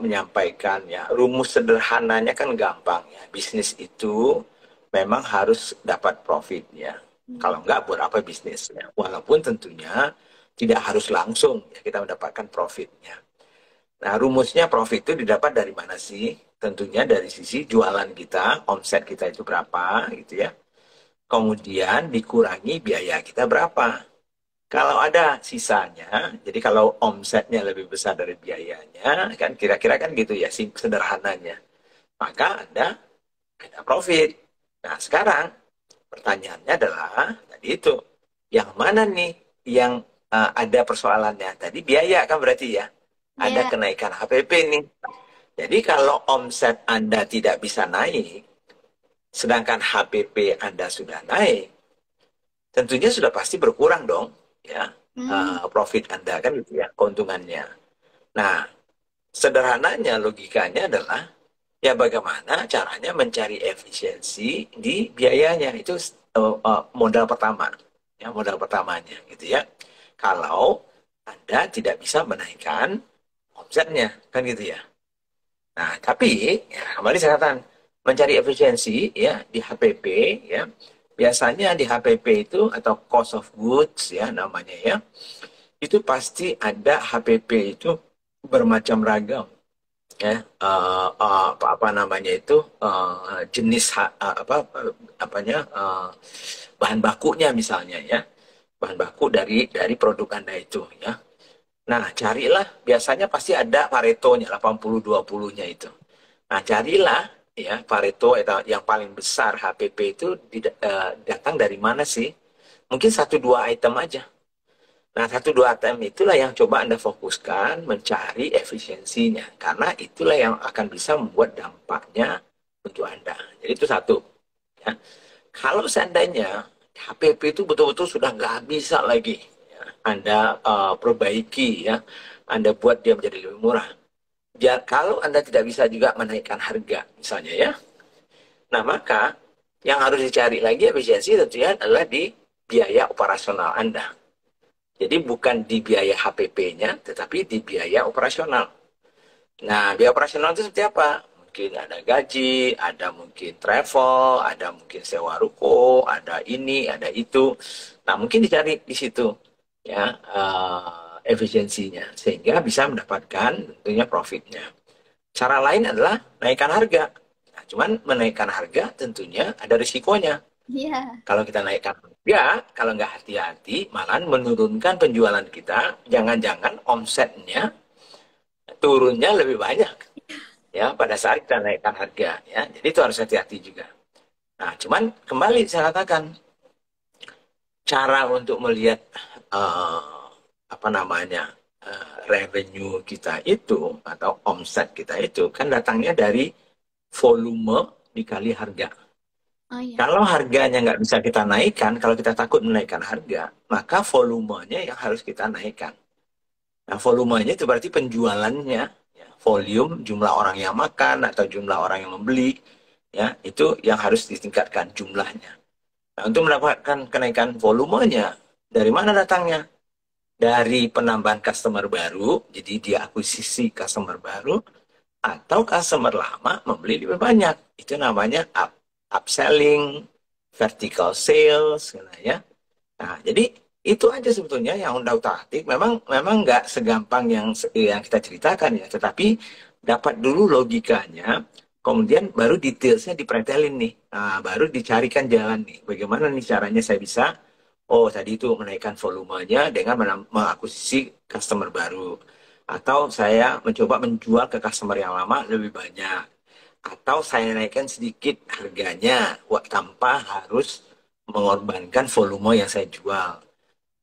menyampaikan ya, rumus sederhananya kan gampang ya. Bisnis itu memang harus dapat profit ya. Kalau enggak, buat apa bisnisnya? Walaupun tentunya tidak harus langsung ya, kita mendapatkan profitnya. Nah, rumusnya profit itu didapat dari mana sih? Tentunya dari sisi jualan kita, omset kita itu berapa gitu ya. Kemudian dikurangi biaya kita berapa. Kalau ada sisanya, jadi kalau omsetnya lebih besar dari biayanya, kan kira-kira kan gitu ya, sederhananya. Maka ada profit. Nah, sekarang pertanyaannya adalah, tadi itu, yang mana nih yang ada persoalannya? Tadi biaya kan berarti ya, ada Ya, kenaikan HPP nih. Jadi kalau omset Anda tidak bisa naik, sedangkan HPP Anda sudah naik, tentunya sudah pasti berkurang dong, ya, hmm, profit Anda kan gitu ya, keuntungannya. Nah, sederhananya logikanya adalah ya bagaimana caranya mencari efisiensi di biayanya itu modal pertama, ya modal pertamanya gitu ya. Kalau Anda tidak bisa menaikkan omsetnya kan gitu ya. Nah, tapi ya, kembali saya katakan mencari efisiensi ya di HPP ya. Biasanya di HPP itu atau cost of goods ya namanya ya. Itu pasti ada HPP itu bermacam ragam ya. Apa namanya itu jenis apanya bahan bakunya misalnya ya. Bahan baku dari produk Anda itu ya. Nah, carilah biasanya pasti ada Paretonya 80-20-nya itu. Nah, carilah ya Pareto yang paling besar HPP itu datang dari mana sih? Mungkin satu dua item aja. Nah, satu dua item itulah yang coba Anda fokuskan mencari efisiensinya. Karena itulah yang akan bisa membuat dampaknya untuk Anda. Jadi itu satu. Ya. Kalau seandainya HPP itu betul-betul sudah nggak bisa lagi, ya, Anda perbaiki, ya, Anda buat dia menjadi lebih murah. Kalau Anda tidak bisa juga menaikkan harga, misalnya ya, nah maka yang harus dicari lagi efisiensi tentunya adalah di biaya operasional Anda. Jadi bukan di biaya HPP-nya, tetapi di biaya operasional. Nah, biaya operasional itu seperti apa? Mungkin ada gaji, ada mungkin travel, ada mungkin sewa ruko, ada ini, ada itu. Nah, mungkin dicari di situ ya efisiensinya sehingga bisa mendapatkan tentunya profitnya. Cara lain adalah naikkan harga. Nah, cuman menaikkan harga tentunya ada risikonya. iya. Kalau kita naikkan harga, kalau nggak hati-hati, malah menurunkan penjualan kita. Jangan-jangan omsetnya turunnya lebih banyak ya pada saat kita naikkan harga ya. Jadi itu harus hati-hati juga. Nah, cuman kembali saya katakan cara untuk melihat apa namanya revenue kita itu atau omset kita itu kan datangnya dari volume dikali harga. Oh iya. Kalau harganya nggak bisa kita naikkan, kalau kita takut menaikkan harga, maka volumenya yang harus kita naikkan. Nah, volumenya itu berarti penjualannya, ya, volume, jumlah orang yang makan atau jumlah orang yang membeli, ya, itu yang harus ditingkatkan jumlahnya. Nah, untuk mendapatkan kenaikan volumenya, dari mana datangnya? Dari penambahan customer baru, jadi dia akuisisi customer baru, atau customer lama membeli lebih banyak. Itu namanya upselling, vertical sales, gitu ya. Nah, jadi itu aja sebetulnya yang udah utak-atik. Memang nggak segampang yang kita ceritakan ya, tetapi dapat dulu logikanya, kemudian baru detailsnya dipretelin nih. Nah, baru dicarikan jalan nih. Bagaimana nih caranya saya bisa, oh tadi itu menaikkan volumenya dengan mengakuisisi customer baru. Atau saya mencoba menjual ke customer yang lama lebih banyak. Atau saya naikkan sedikit harganya tanpa harus mengorbankan volume yang saya jual.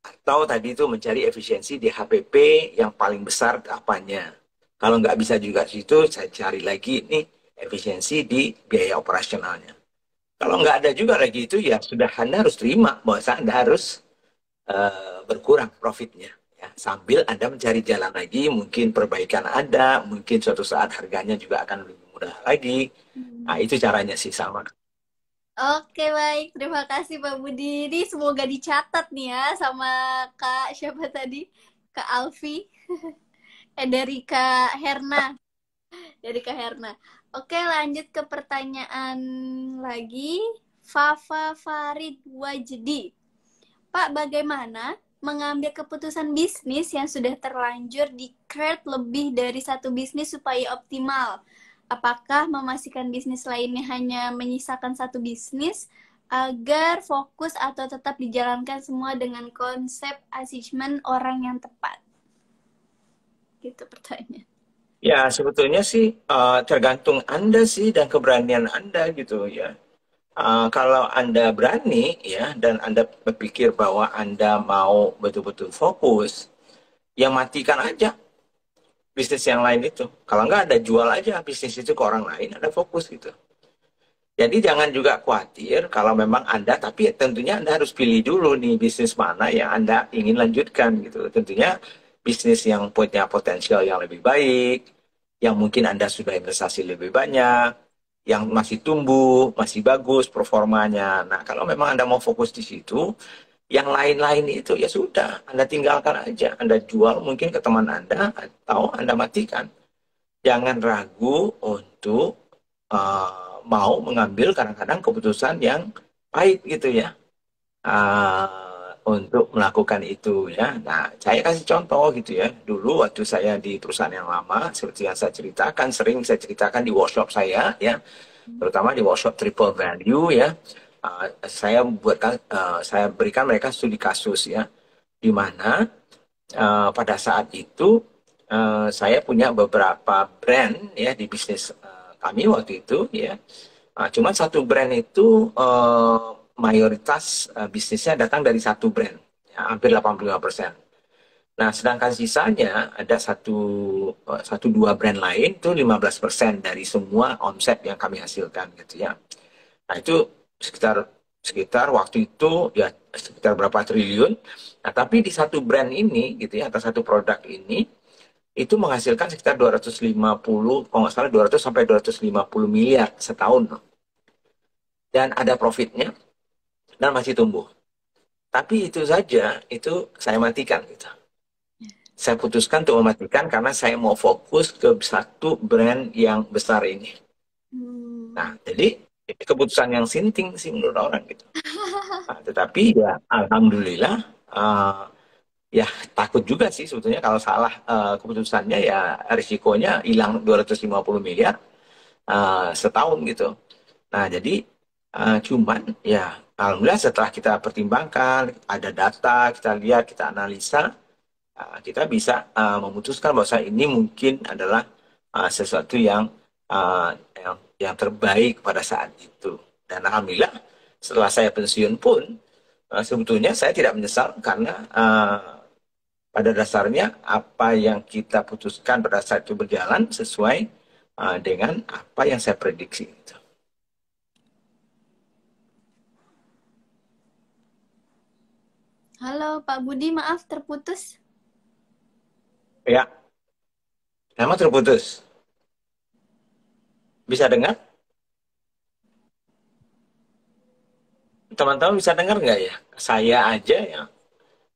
Atau tadi itu mencari efisiensi di HPP yang paling besar apanya. Kalau nggak bisa juga situ, saya cari lagi nih efisiensi di biaya operasionalnya. Kalau nggak ada juga lagi itu, ya sudah Anda harus terima bahwa Anda harus berkurang profitnya. Ya. Sambil Anda mencari jalan lagi, mungkin perbaikan ada, mungkin suatu saat harganya juga akan lebih mudah lagi. Nah, Hmm. itu caranya sih sama. Oke, baik. Terima kasih Pak Budi. Ini semoga dicatat nih ya sama Kak siapa tadi? Kak Alfi. Dari Kak Herna. Dari Kak Herna. Oke, lanjut ke pertanyaan lagi. Fafa Farid Wajdi. Pak, bagaimana mengambil keputusan bisnis yang sudah terlanjur di create lebih dari satu bisnis supaya optimal? Apakah memastikan bisnis lainnya hanya menyisakan satu bisnis agar fokus atau tetap dijalankan semua dengan konsep assessment orang yang tepat? Gitu pertanyaan. Ya, sebetulnya sih tergantung Anda sih dan keberanian Anda gitu ya. Kalau Anda berani ya dan Anda berpikir bahwa Anda mau betul-betul fokus, ya matikan aja bisnis yang lain itu. Kalau nggak Anda jual aja bisnis itu ke orang lain, Anda fokus gitu. Jadi jangan juga khawatir kalau memang Anda, tapi tentunya Anda harus pilih dulu nih bisnis mana yang Anda ingin lanjutkan gitu. Tentunya bisnis yang punya potensial yang lebih baik, yang mungkin Anda sudah investasi lebih banyak, yang masih tumbuh, masih bagus performanya. Nah, kalau memang Anda mau fokus di situ, yang lain-lain itu ya sudah, Anda tinggalkan aja. Anda jual mungkin ke teman Anda atau Anda matikan. Jangan ragu untuk mau mengambil kadang-kadang keputusan yang baik gitu ya untuk melakukan itu ya. Nah, saya kasih contoh gitu ya. Dulu waktu saya di perusahaan yang lama, seperti yang saya ceritakan, sering saya ceritakan di workshop saya ya, terutama di workshop triple value ya. Saya berikan mereka studi kasus ya, di mana pada saat itu saya punya beberapa brand ya di bisnis kami waktu itu ya. Cuma satu brand itu mayoritas bisnisnya datang dari satu brand, ya, hampir 85%. Nah, sedangkan sisanya ada satu dua brand lain itu 15% dari semua omset yang kami hasilkan gitu ya. Nah, itu sekitar sekitar waktu itu ya sekitar berapa triliun. Nah, tapi di satu brand ini gitu ya, atau satu produk ini itu menghasilkan sekitar 250, kalau nggak salah 200 sampai 250 miliar setahun. Dan ada profitnya dan masih tumbuh. Tapi itu saja, itu saya matikan gitu. Saya putuskan untuk mematikan karena saya mau fokus ke satu brand yang besar ini. Nah, jadi keputusan yang sinting sih menurut orang gitu. Nah, tetapi ya alhamdulillah ya takut juga sih sebetulnya kalau salah keputusannya ya risikonya hilang 250 miliar setahun gitu. Nah, jadi cuman ya alhamdulillah setelah kita pertimbangkan, ada data, kita lihat, kita analisa, kita bisa memutuskan bahwa ini mungkin adalah sesuatu yang terbaik pada saat itu. Dan alhamdulillah setelah saya pensiun pun sebetulnya saya tidak menyesal karena pada dasarnya apa yang kita putuskan pada saat itu berjalan sesuai dengan apa yang saya prediksi. Halo Pak Budi, maaf terputus. Ya, memang terputus. Bisa dengar? Teman-teman bisa dengar nggak ya? Saya aja ya.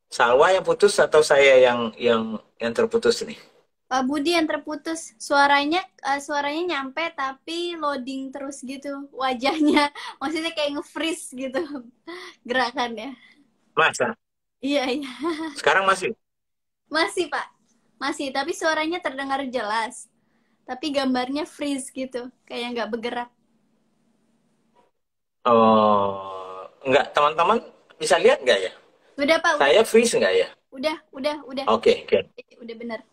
Salwa yang putus atau saya yang terputus nih? Pak Budi yang terputus. Suaranya nyampe tapi loading terus gitu wajahnya. Maksudnya kayak nge-freeze gitu gerakannya. Masa? Iya, iya. Sekarang masih? Masih, Pak. Masih, tapi suaranya terdengar jelas. Tapi gambarnya freeze gitu, kayak nggak bergerak. Oh, nggak teman-teman bisa lihat nggak ya? Udah, Pak. Saya freeze nggak ya? Udah. Oke, oke. Udah benar.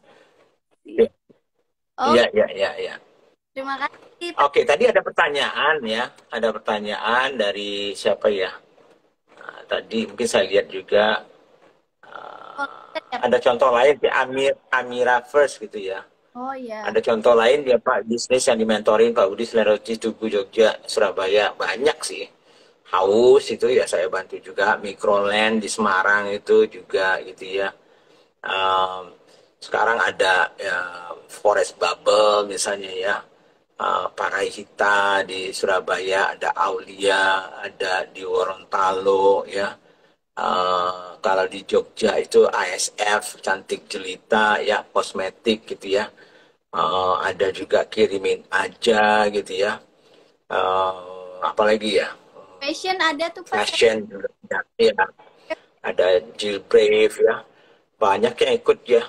Iya, Oh, iya. terima kasih, Pak. Oke, tadi ada pertanyaan ya. Ada pertanyaan dari siapa ya? Tadi mungkin saya lihat juga Oh, ada contoh lain di Amira First gitu ya. oh iya. Ada contoh lain dia Pak bisnis yang dimentorin Pak Budi Selerotis Tugu Jogja Surabaya banyak sih. Haus itu ya saya bantu juga, Microland di Semarang itu juga gitu ya. Sekarang ada ya, Forest Bubble misalnya ya. Parahita di Surabaya, ada Aulia, ada di Gorontalo, ya. Kalau di Jogja itu ASF, Cantik Jelita, ya, kosmetik gitu ya. Ada juga Kirimin Aja gitu ya. Apalagi ya, Fashion ada tuh Pak. fashion juga ya. Ada Jilbrave ya. Banyak yang ikut ya.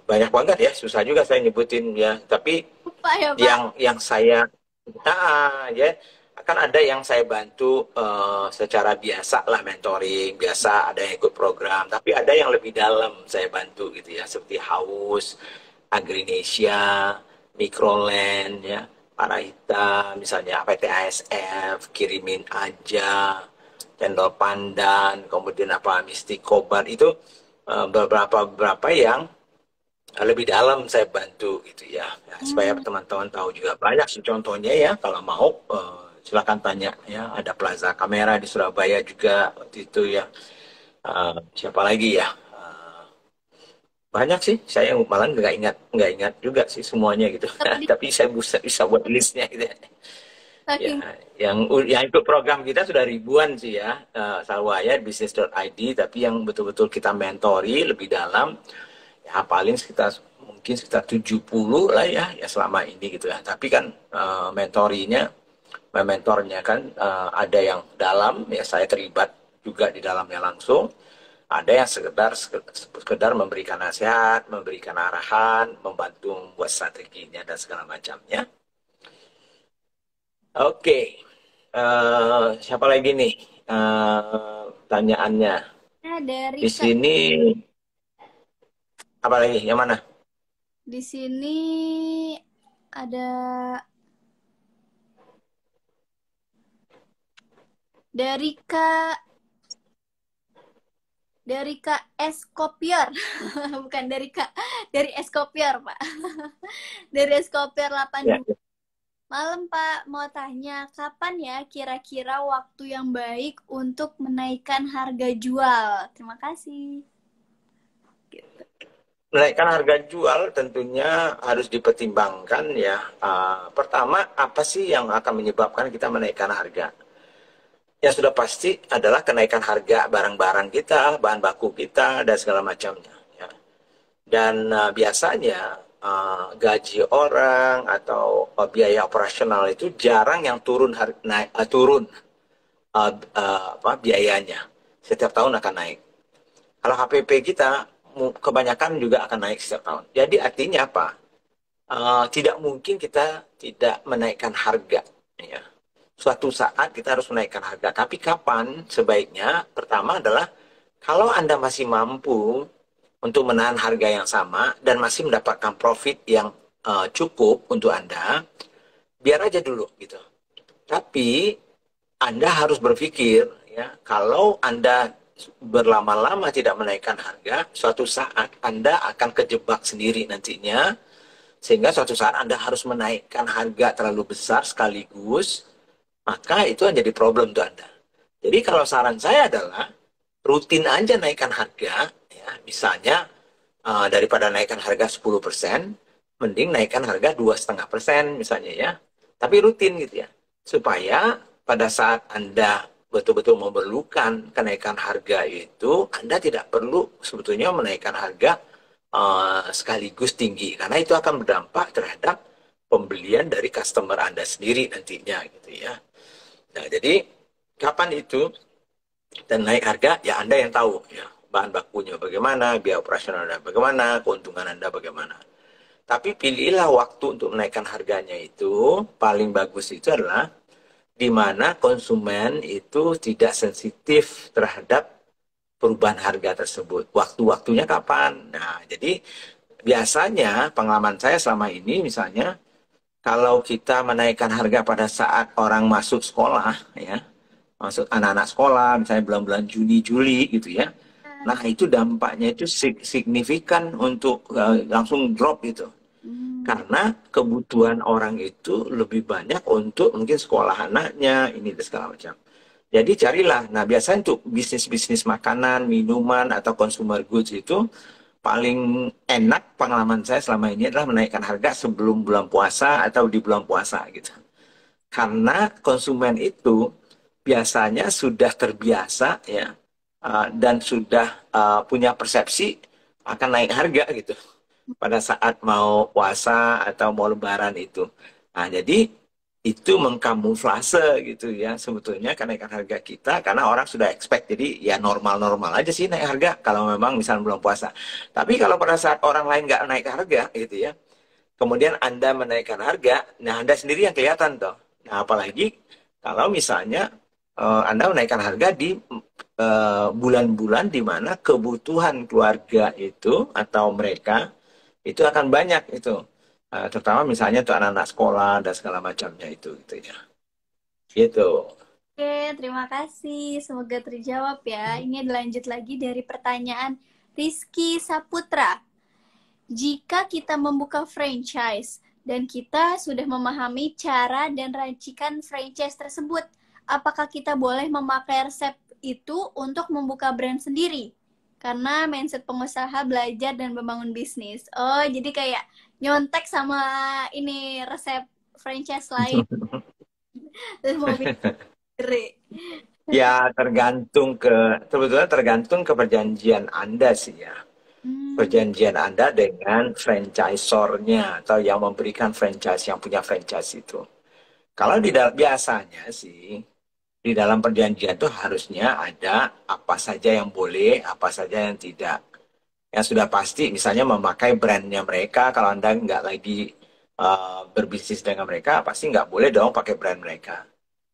Banyak banget ya, susah juga saya nyebutin ya. Tapi Lupa ya Pak. yang saya ya akan ada yang saya bantu secara biasa lah, mentoring biasa, ada yang ikut program, tapi ada yang lebih dalam saya bantu gitu ya, seperti Haus, Agrinesia, Microland ya, Parahita misalnya, PTASF, Kirimin Aja, Cendol Pandan, kemudian apa, Mistik Kobar, itu beberapa yang lebih dalam saya bantu gitu ya, supaya teman-teman tahu juga. Banyak sih contohnya ya, kalau mau silakan tanya ya. Ada Plaza Kamera di Surabaya juga waktu itu ya. Siapa lagi ya, banyak sih, saya malah nggak ingat juga sih semuanya gitu. Tapi saya bisa buat listnya gitu ya. Saking Yang ikut program kita sudah ribuan sih ya, Salwaya bisnis.id, tapi yang betul-betul kita mentori lebih dalam ya paling mungkin sekitar 70 lah ya, selama ini gitu ya. Tapi kan mentornya kan ada yang dalam ya, saya terlibat juga di dalamnya langsung. Ada yang sekedar memberikan nasihat, memberikan arahan, membantu membuat strateginya dan segala macamnya. Oke. Siapa lagi nih tanyaannya dari di sini? Apa lagi? Yang mana? di sini ada dari Kak Eskopior. Bukan dari Eskopior Pak. Dari Eskopior Ya. 82. Malam Pak, mau tanya kapan ya kira-kira waktu yang baik untuk menaikkan harga jual? Terima kasih. Gitu. Menaikkan harga jual tentunya harus dipertimbangkan ya. Pertama, apa sih yang akan menyebabkan kita menaikkan harga? Yang sudah pasti adalah kenaikan harga barang-barang kita, bahan baku kita, dan segala macamnya. Ya. Dan biasanya gaji orang atau biaya operasional itu jarang yang turun biayanya. Setiap tahun akan naik. Kalau HPP kita kebanyakan juga akan naik setiap tahun. Jadi artinya apa? Tidak mungkin kita tidak menaikkan harga. Ya. Suatu saat kita harus menaikkan harga. Tapi kapan sebaiknya? Pertama adalah kalau Anda masih mampu untuk menahan harga yang sama dan masih mendapatkan profit yang cukup untuk Anda, biar aja dulu gitu. Tapi Anda harus berpikir ya, kalau Anda berlama-lama tidak menaikkan harga, suatu saat Anda akan kejebak sendiri nantinya, sehingga suatu saat Anda harus menaikkan harga terlalu besar sekaligus, maka itu jadi problem untuk Anda. Jadi kalau saran saya adalah rutin aja naikkan harga, ya, misalnya daripada naikkan harga 10%, mending naikkan harga 2,5% misalnya ya, tapi rutin gitu ya, supaya pada saat Anda betul-betul memerlukan kenaikan harga itu, Anda tidak perlu sebetulnya menaikkan harga sekaligus tinggi, karena itu akan berdampak terhadap pembelian dari customer Anda sendiri nantinya gitu ya. Nah, jadi kapan itu dan naik harga ya Anda yang tahu ya, bahan bakunya bagaimana, biaya operasional Anda bagaimana, keuntungan Anda bagaimana. Tapi pilihlah waktu untuk menaikkan harganya itu, paling bagus itu adalah di mana konsumen itu tidak sensitif terhadap perubahan harga tersebut. Waktu-waktunya kapan? Nah, jadi biasanya pengalaman saya selama ini misalnya, kalau kita menaikkan harga pada saat orang masuk sekolah, ya, masuk anak-anak sekolah, misalnya bulan-bulan Juni, Juli, gitu ya. Nah, itu dampaknya itu signifikan untuk langsung drop gitu. Karena kebutuhan orang itu lebih banyak untuk mungkin sekolah anaknya, ini dan segala macam. Jadi carilah, nah biasanya untuk bisnis-bisnis makanan, minuman, atau consumer goods itu, paling enak pengalaman saya selama ini adalah menaikkan harga sebelum bulan puasa atau di bulan puasa gitu. Karena konsumen itu biasanya sudah terbiasa ya, dan sudah punya persepsi akan naik harga gitu pada saat mau puasa atau mau lebaran itu. Nah, jadi itu mengkamuflase gitu ya sebetulnya kenaikan harga kita karena orang sudah expect, jadi ya normal-normal aja sih naik harga kalau memang misalnya belum puasa. Tapi kalau pada saat orang lain nggak naik harga gitu ya, kemudian Anda menaikkan harga, nah Anda sendiri yang kelihatan toh. Nah, apalagi kalau misalnya Anda menaikkan harga di bulan-bulan di mana kebutuhan keluarga itu atau mereka itu akan banyak itu. Terutama misalnya untuk anak-anak sekolah dan segala macamnya itu gitu ya. Gitu. Oke, terima kasih. Semoga terjawab ya. Ini lanjut lagi dari pertanyaan Rizky Saputra. Jika kita membuka franchise dan kita sudah memahami cara dan racikan franchise tersebut, apakah kita boleh memakai resep itu untuk membuka brand sendiri? Karena mindset pengusaha belajar dan membangun bisnis. Oh, jadi kayak nyontek sama ini resep franchise lain. Terus mau bikin sendiri. Ya sebetulnya tergantung ke perjanjian Anda sih ya. Perjanjian Anda dengan franchisornya atau yang memberikan franchise, yang punya franchise itu. Kalau biasanya sih di dalam perjanjian itu harusnya ada apa saja yang boleh, apa saja yang tidak. Yang sudah pasti misalnya memakai brandnya mereka, kalau Anda nggak lagi berbisnis dengan mereka, pasti nggak boleh dong pakai brand mereka.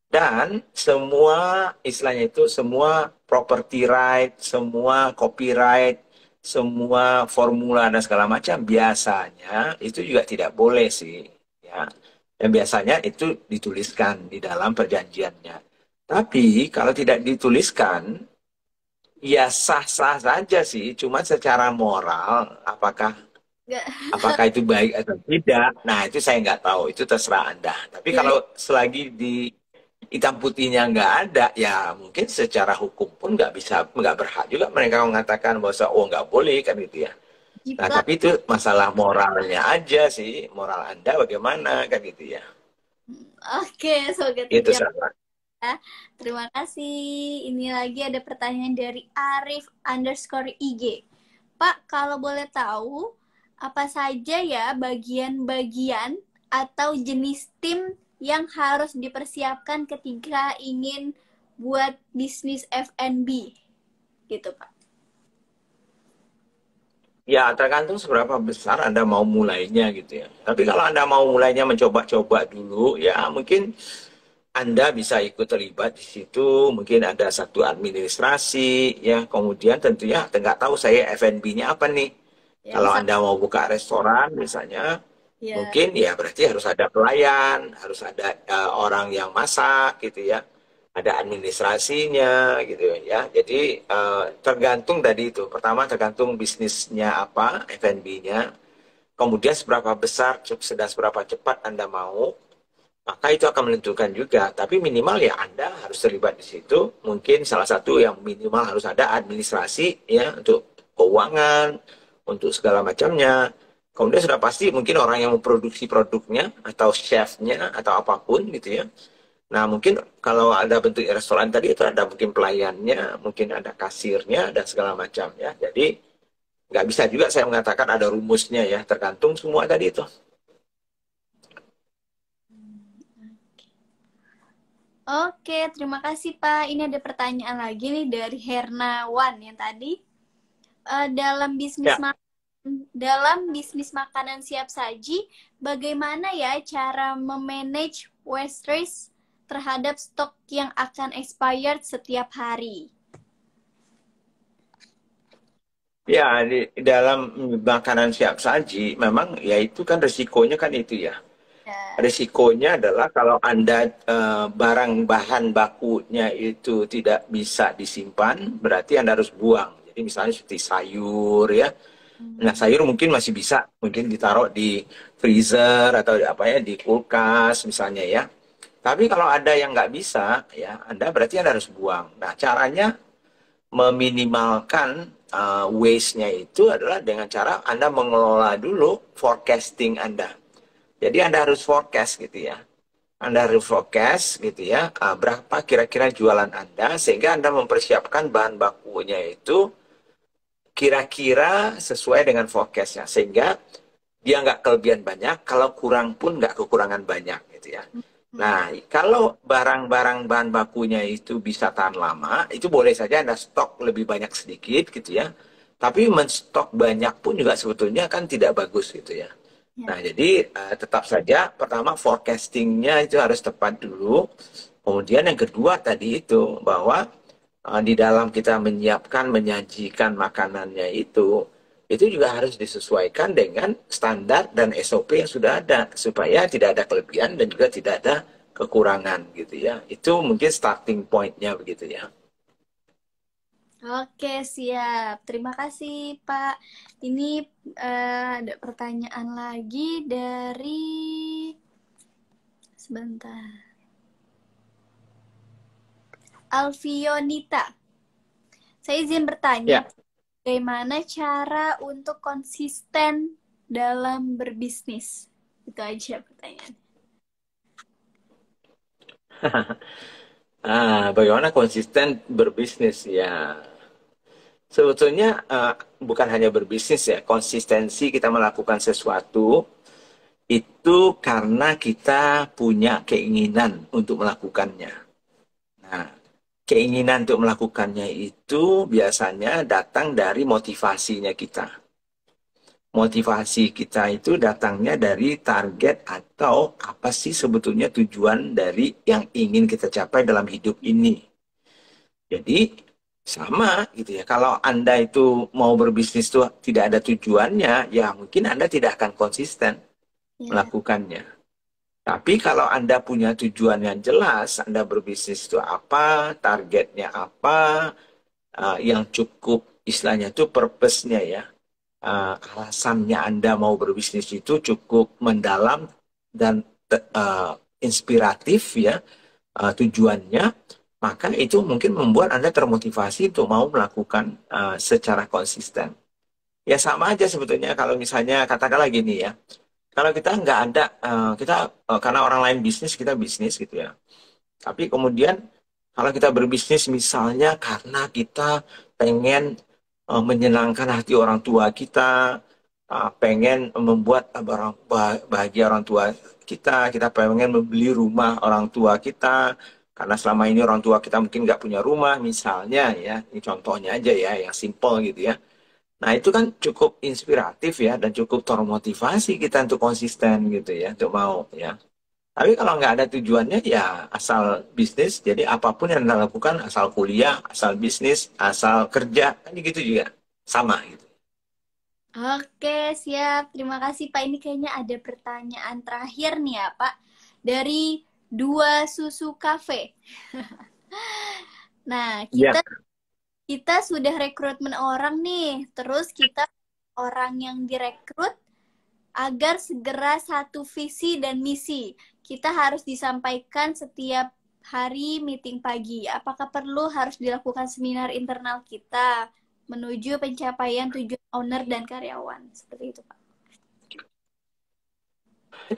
Dan semua istilahnya itu, semua property right, semua copyright, semua formula dan segala macam biasanya itu juga tidak boleh sih, ya. Dan biasanya itu dituliskan di dalam perjanjiannya. Tapi kalau tidak dituliskan, ya sah-sah saja sih. Cuma secara moral, apakah itu baik atau tidak? Nah, itu saya nggak tahu. Itu terserah Anda. Tapi kalau selagi di hitam putihnya nggak ada, ya mungkin secara hukum pun nggak berhak juga mereka mengatakan bahwa oh nggak boleh kan gitu ya. Nah, tapi itu masalah moralnya aja sih, moral Anda bagaimana kan gitu ya. Oke, semoga Itu terjawab. salah. Terima kasih. Ini lagi ada pertanyaan dari Arif_IG. Pak, kalau boleh tahu, apa saja ya bagian-bagian atau jenis tim yang harus dipersiapkan ketika ingin buat bisnis F&B? Gitu, Pak. Ya, tergantung seberapa besar Anda mau mulainya gitu ya. Tapi kalau Anda mau mulainya mencoba-coba dulu, ya mungkin Anda bisa ikut terlibat di situ. Mungkin ada satu administrasi, ya. Kemudian tentunya nggak tahu saya F&B-nya apa nih. Ya, kalau Anda mau buka restoran misalnya, mungkin ya berarti harus ada pelayan, harus ada orang yang masak gitu ya. Ada administrasinya gitu ya. Jadi tergantung tadi itu. Pertama tergantung bisnisnya apa, F&B-nya. Kemudian seberapa besar, sedang seberapa cepat Anda mau, maka itu akan menentukan juga. Tapi minimal ya Anda harus terlibat di situ. Mungkin salah satu yang minimal harus ada administrasi ya untuk keuangan, untuk segala macamnya. Kemudian sudah pasti mungkin orang yang memproduksi produknya atau chefnya atau apapun gitu ya. Nah, mungkin kalau ada bentuk restoran tadi itu ada mungkin pelayannya, mungkin ada kasirnya, dan segala macam ya. Jadi, nggak bisa juga saya mengatakan ada rumusnya ya, tergantung semua tadi itu. Oke, terima kasih Pak. Ini ada pertanyaan lagi nih dari Hernawan yang tadi. Dalam bisnis makanan siap saji, bagaimana ya cara memanage wastage terhadap stok yang akan expired setiap hari? Ya, di dalam makanan siap saji, memang ya itu kan resikonya kan itu ya. Resikonya adalah kalau Anda barang bahan bakunya itu tidak bisa disimpan, berarti Anda harus buang. Jadi misalnya seperti sayur ya. Nah, sayur mungkin masih bisa, mungkin ditaruh di freezer atau apa ya, di kulkas misalnya ya. Tapi kalau ada yang nggak bisa, ya Anda berarti Anda harus buang. Nah, caranya meminimalkan waste-nya itu adalah dengan cara Anda mengelola dulu forecasting Anda. Jadi Anda harus forecast gitu ya. Anda harus forecast gitu ya, berapa kira-kira jualan Anda, sehingga Anda mempersiapkan bahan bakunya itu kira-kira sesuai dengan forecastnya, sehingga dia nggak kelebihan banyak, kalau kurang pun nggak kekurangan banyak gitu ya. Nah, kalau barang-barang bahan bakunya itu bisa tahan lama, itu boleh saja Anda stok lebih banyak sedikit gitu ya. Tapi menstok banyak pun juga sebetulnya kan tidak bagus gitu ya. Nah, jadi tetap saja pertama forecastingnya itu harus tepat dulu. Kemudian yang kedua tadi itu bahwa di dalam kita menyiapkan, menyajikan makanannya itu juga harus disesuaikan dengan standar dan SOP yang sudah ada supaya tidak ada kelebihan dan juga tidak ada kekurangan gitu ya. Itu mungkin starting point-nya begitu ya. Oke, siap. Terima kasih, Pak. Ini ada pertanyaan lagi dari... Sebentar. Alfionita. Saya izin bertanya, Ya. bagaimana cara untuk konsisten dalam berbisnis? Itu aja pertanyaan. Bagaimana konsisten berbisnis ya? Sebetulnya bukan hanya berbisnis ya, konsistensi kita melakukan sesuatu itu karena kita punya keinginan untuk melakukannya. Nah, keinginan untuk melakukannya itu biasanya datang dari motivasinya kita. Motivasi kita itu datangnya dari target atau apa sih sebetulnya tujuan dari yang ingin kita capai dalam hidup ini. Jadi sama gitu ya. Kalau Anda itu mau berbisnis itu tidak ada tujuannya, ya mungkin Anda tidak akan konsisten melakukannya. Tapi kalau Anda punya tujuan yang jelas, Anda berbisnis itu apa, targetnya apa, yang cukup istilahnya itu purpose-nya ya. Alasannya Anda mau berbisnis itu cukup mendalam dan inspiratif ya tujuannya, maka itu mungkin membuat Anda termotivasi untuk mau melakukan secara konsisten. Ya sama aja sebetulnya kalau misalnya katakanlah gini ya, kalau kita nggak ada, karena orang lain bisnis, kita bisnis gitu ya. Tapi kemudian kalau kita berbisnis misalnya karena kita pengen menyenangkan hati orang tua kita, pengen membuat bahagia orang tua kita pengen membeli rumah orang tua kita, karena selama ini orang tua kita mungkin nggak punya rumah misalnya ya, ini contohnya aja ya, yang simple gitu ya. Nah itu kan cukup inspiratif ya, dan cukup termotivasi kita untuk konsisten gitu ya, untuk mau ya. Tapi kalau nggak ada tujuannya ya asal bisnis, jadi apapun yang Anda lakukan, asal kuliah, asal bisnis, asal kerja, kan gitu juga sama gitu. Oke, siap. Terima kasih, Pak. Ini kayaknya ada pertanyaan terakhir nih ya, Pak. Dari Dua Susu Cafe. Nah, Ya. kita sudah rekrutmen orang nih. Terus kita orang yang direkrut agar segera satu visi dan misi. Kita harus disampaikan setiap hari meeting pagi. Apakah perlu harus dilakukan seminar internal kita menuju pencapaian tujuan owner dan karyawan? Seperti itu, Pak.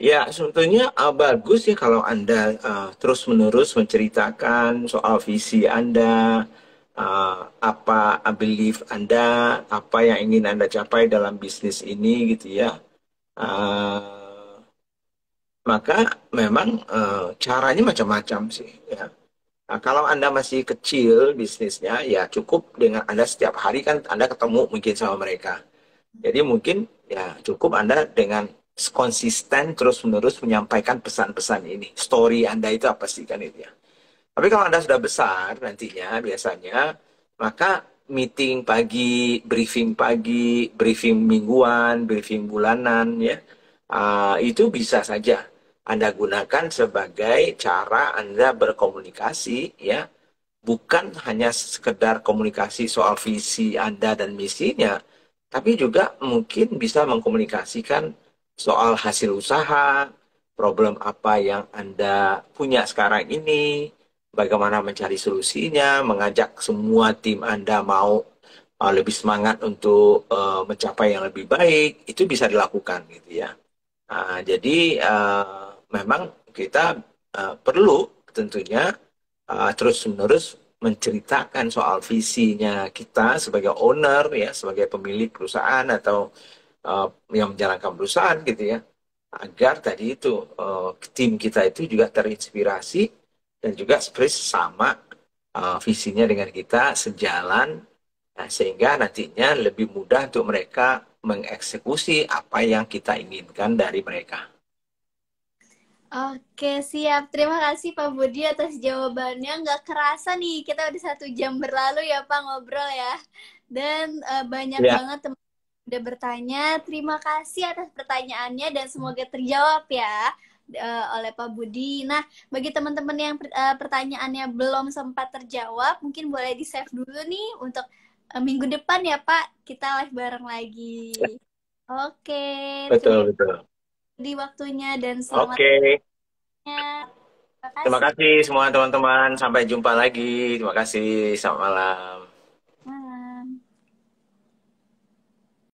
Ya, sebetulnya bagus ya kalau Anda terus-menerus menceritakan soal visi Anda, apa belief Anda, apa yang ingin Anda capai dalam bisnis ini gitu ya. Maka memang caranya macam-macam sih ya. Nah, kalau Anda masih kecil bisnisnya, ya cukup dengan Anda setiap hari kan Anda ketemu mungkin sama mereka. Jadi mungkin ya cukup Anda dengan konsisten terus-menerus menyampaikan pesan-pesan ini. Story Anda itu apa sih kan itu ya. Tapi kalau Anda sudah besar nantinya biasanya, maka meeting pagi, briefing mingguan, briefing bulanan ya, itu bisa saja Anda gunakan sebagai cara Anda berkomunikasi ya, bukan hanya sekedar komunikasi soal visi Anda dan misinya, tapi juga mungkin bisa mengkomunikasikan soal hasil usaha, problem apa yang Anda punya sekarang ini, bagaimana mencari solusinya, mengajak semua tim Anda mau lebih semangat untuk mencapai yang lebih baik, itu bisa dilakukan gitu ya. Jadi memang kita perlu tentunya terus-menerus menceritakan soal visinya kita sebagai owner ya, sebagai pemilik perusahaan atau yang menjalankan perusahaan gitu ya, agar tadi itu tim kita itu juga terinspirasi dan juga seperti sama visinya dengan kita sejalan, nah, sehingga nantinya lebih mudah untuk mereka mengeksekusi apa yang kita inginkan dari mereka. Oke, siap. Terima kasih Pak Budi atas jawabannya. Nggak kerasa nih, kita udah 1 jam berlalu ya Pak ngobrol ya. Dan banyak Ya, banget teman udah bertanya. Terima kasih atas pertanyaannya dan semoga terjawab ya oleh Pak Budi. Nah, bagi teman-teman yang pertanyaannya belum sempat terjawab, mungkin boleh di-save dulu nih untuk minggu depan ya Pak, kita live bareng lagi. Oke, terima betul, betul. kasih di waktunya dan selamat Oke, terima terima kasih. kasih semua teman-teman. Sampai jumpa lagi. Terima kasih. Selamat malam.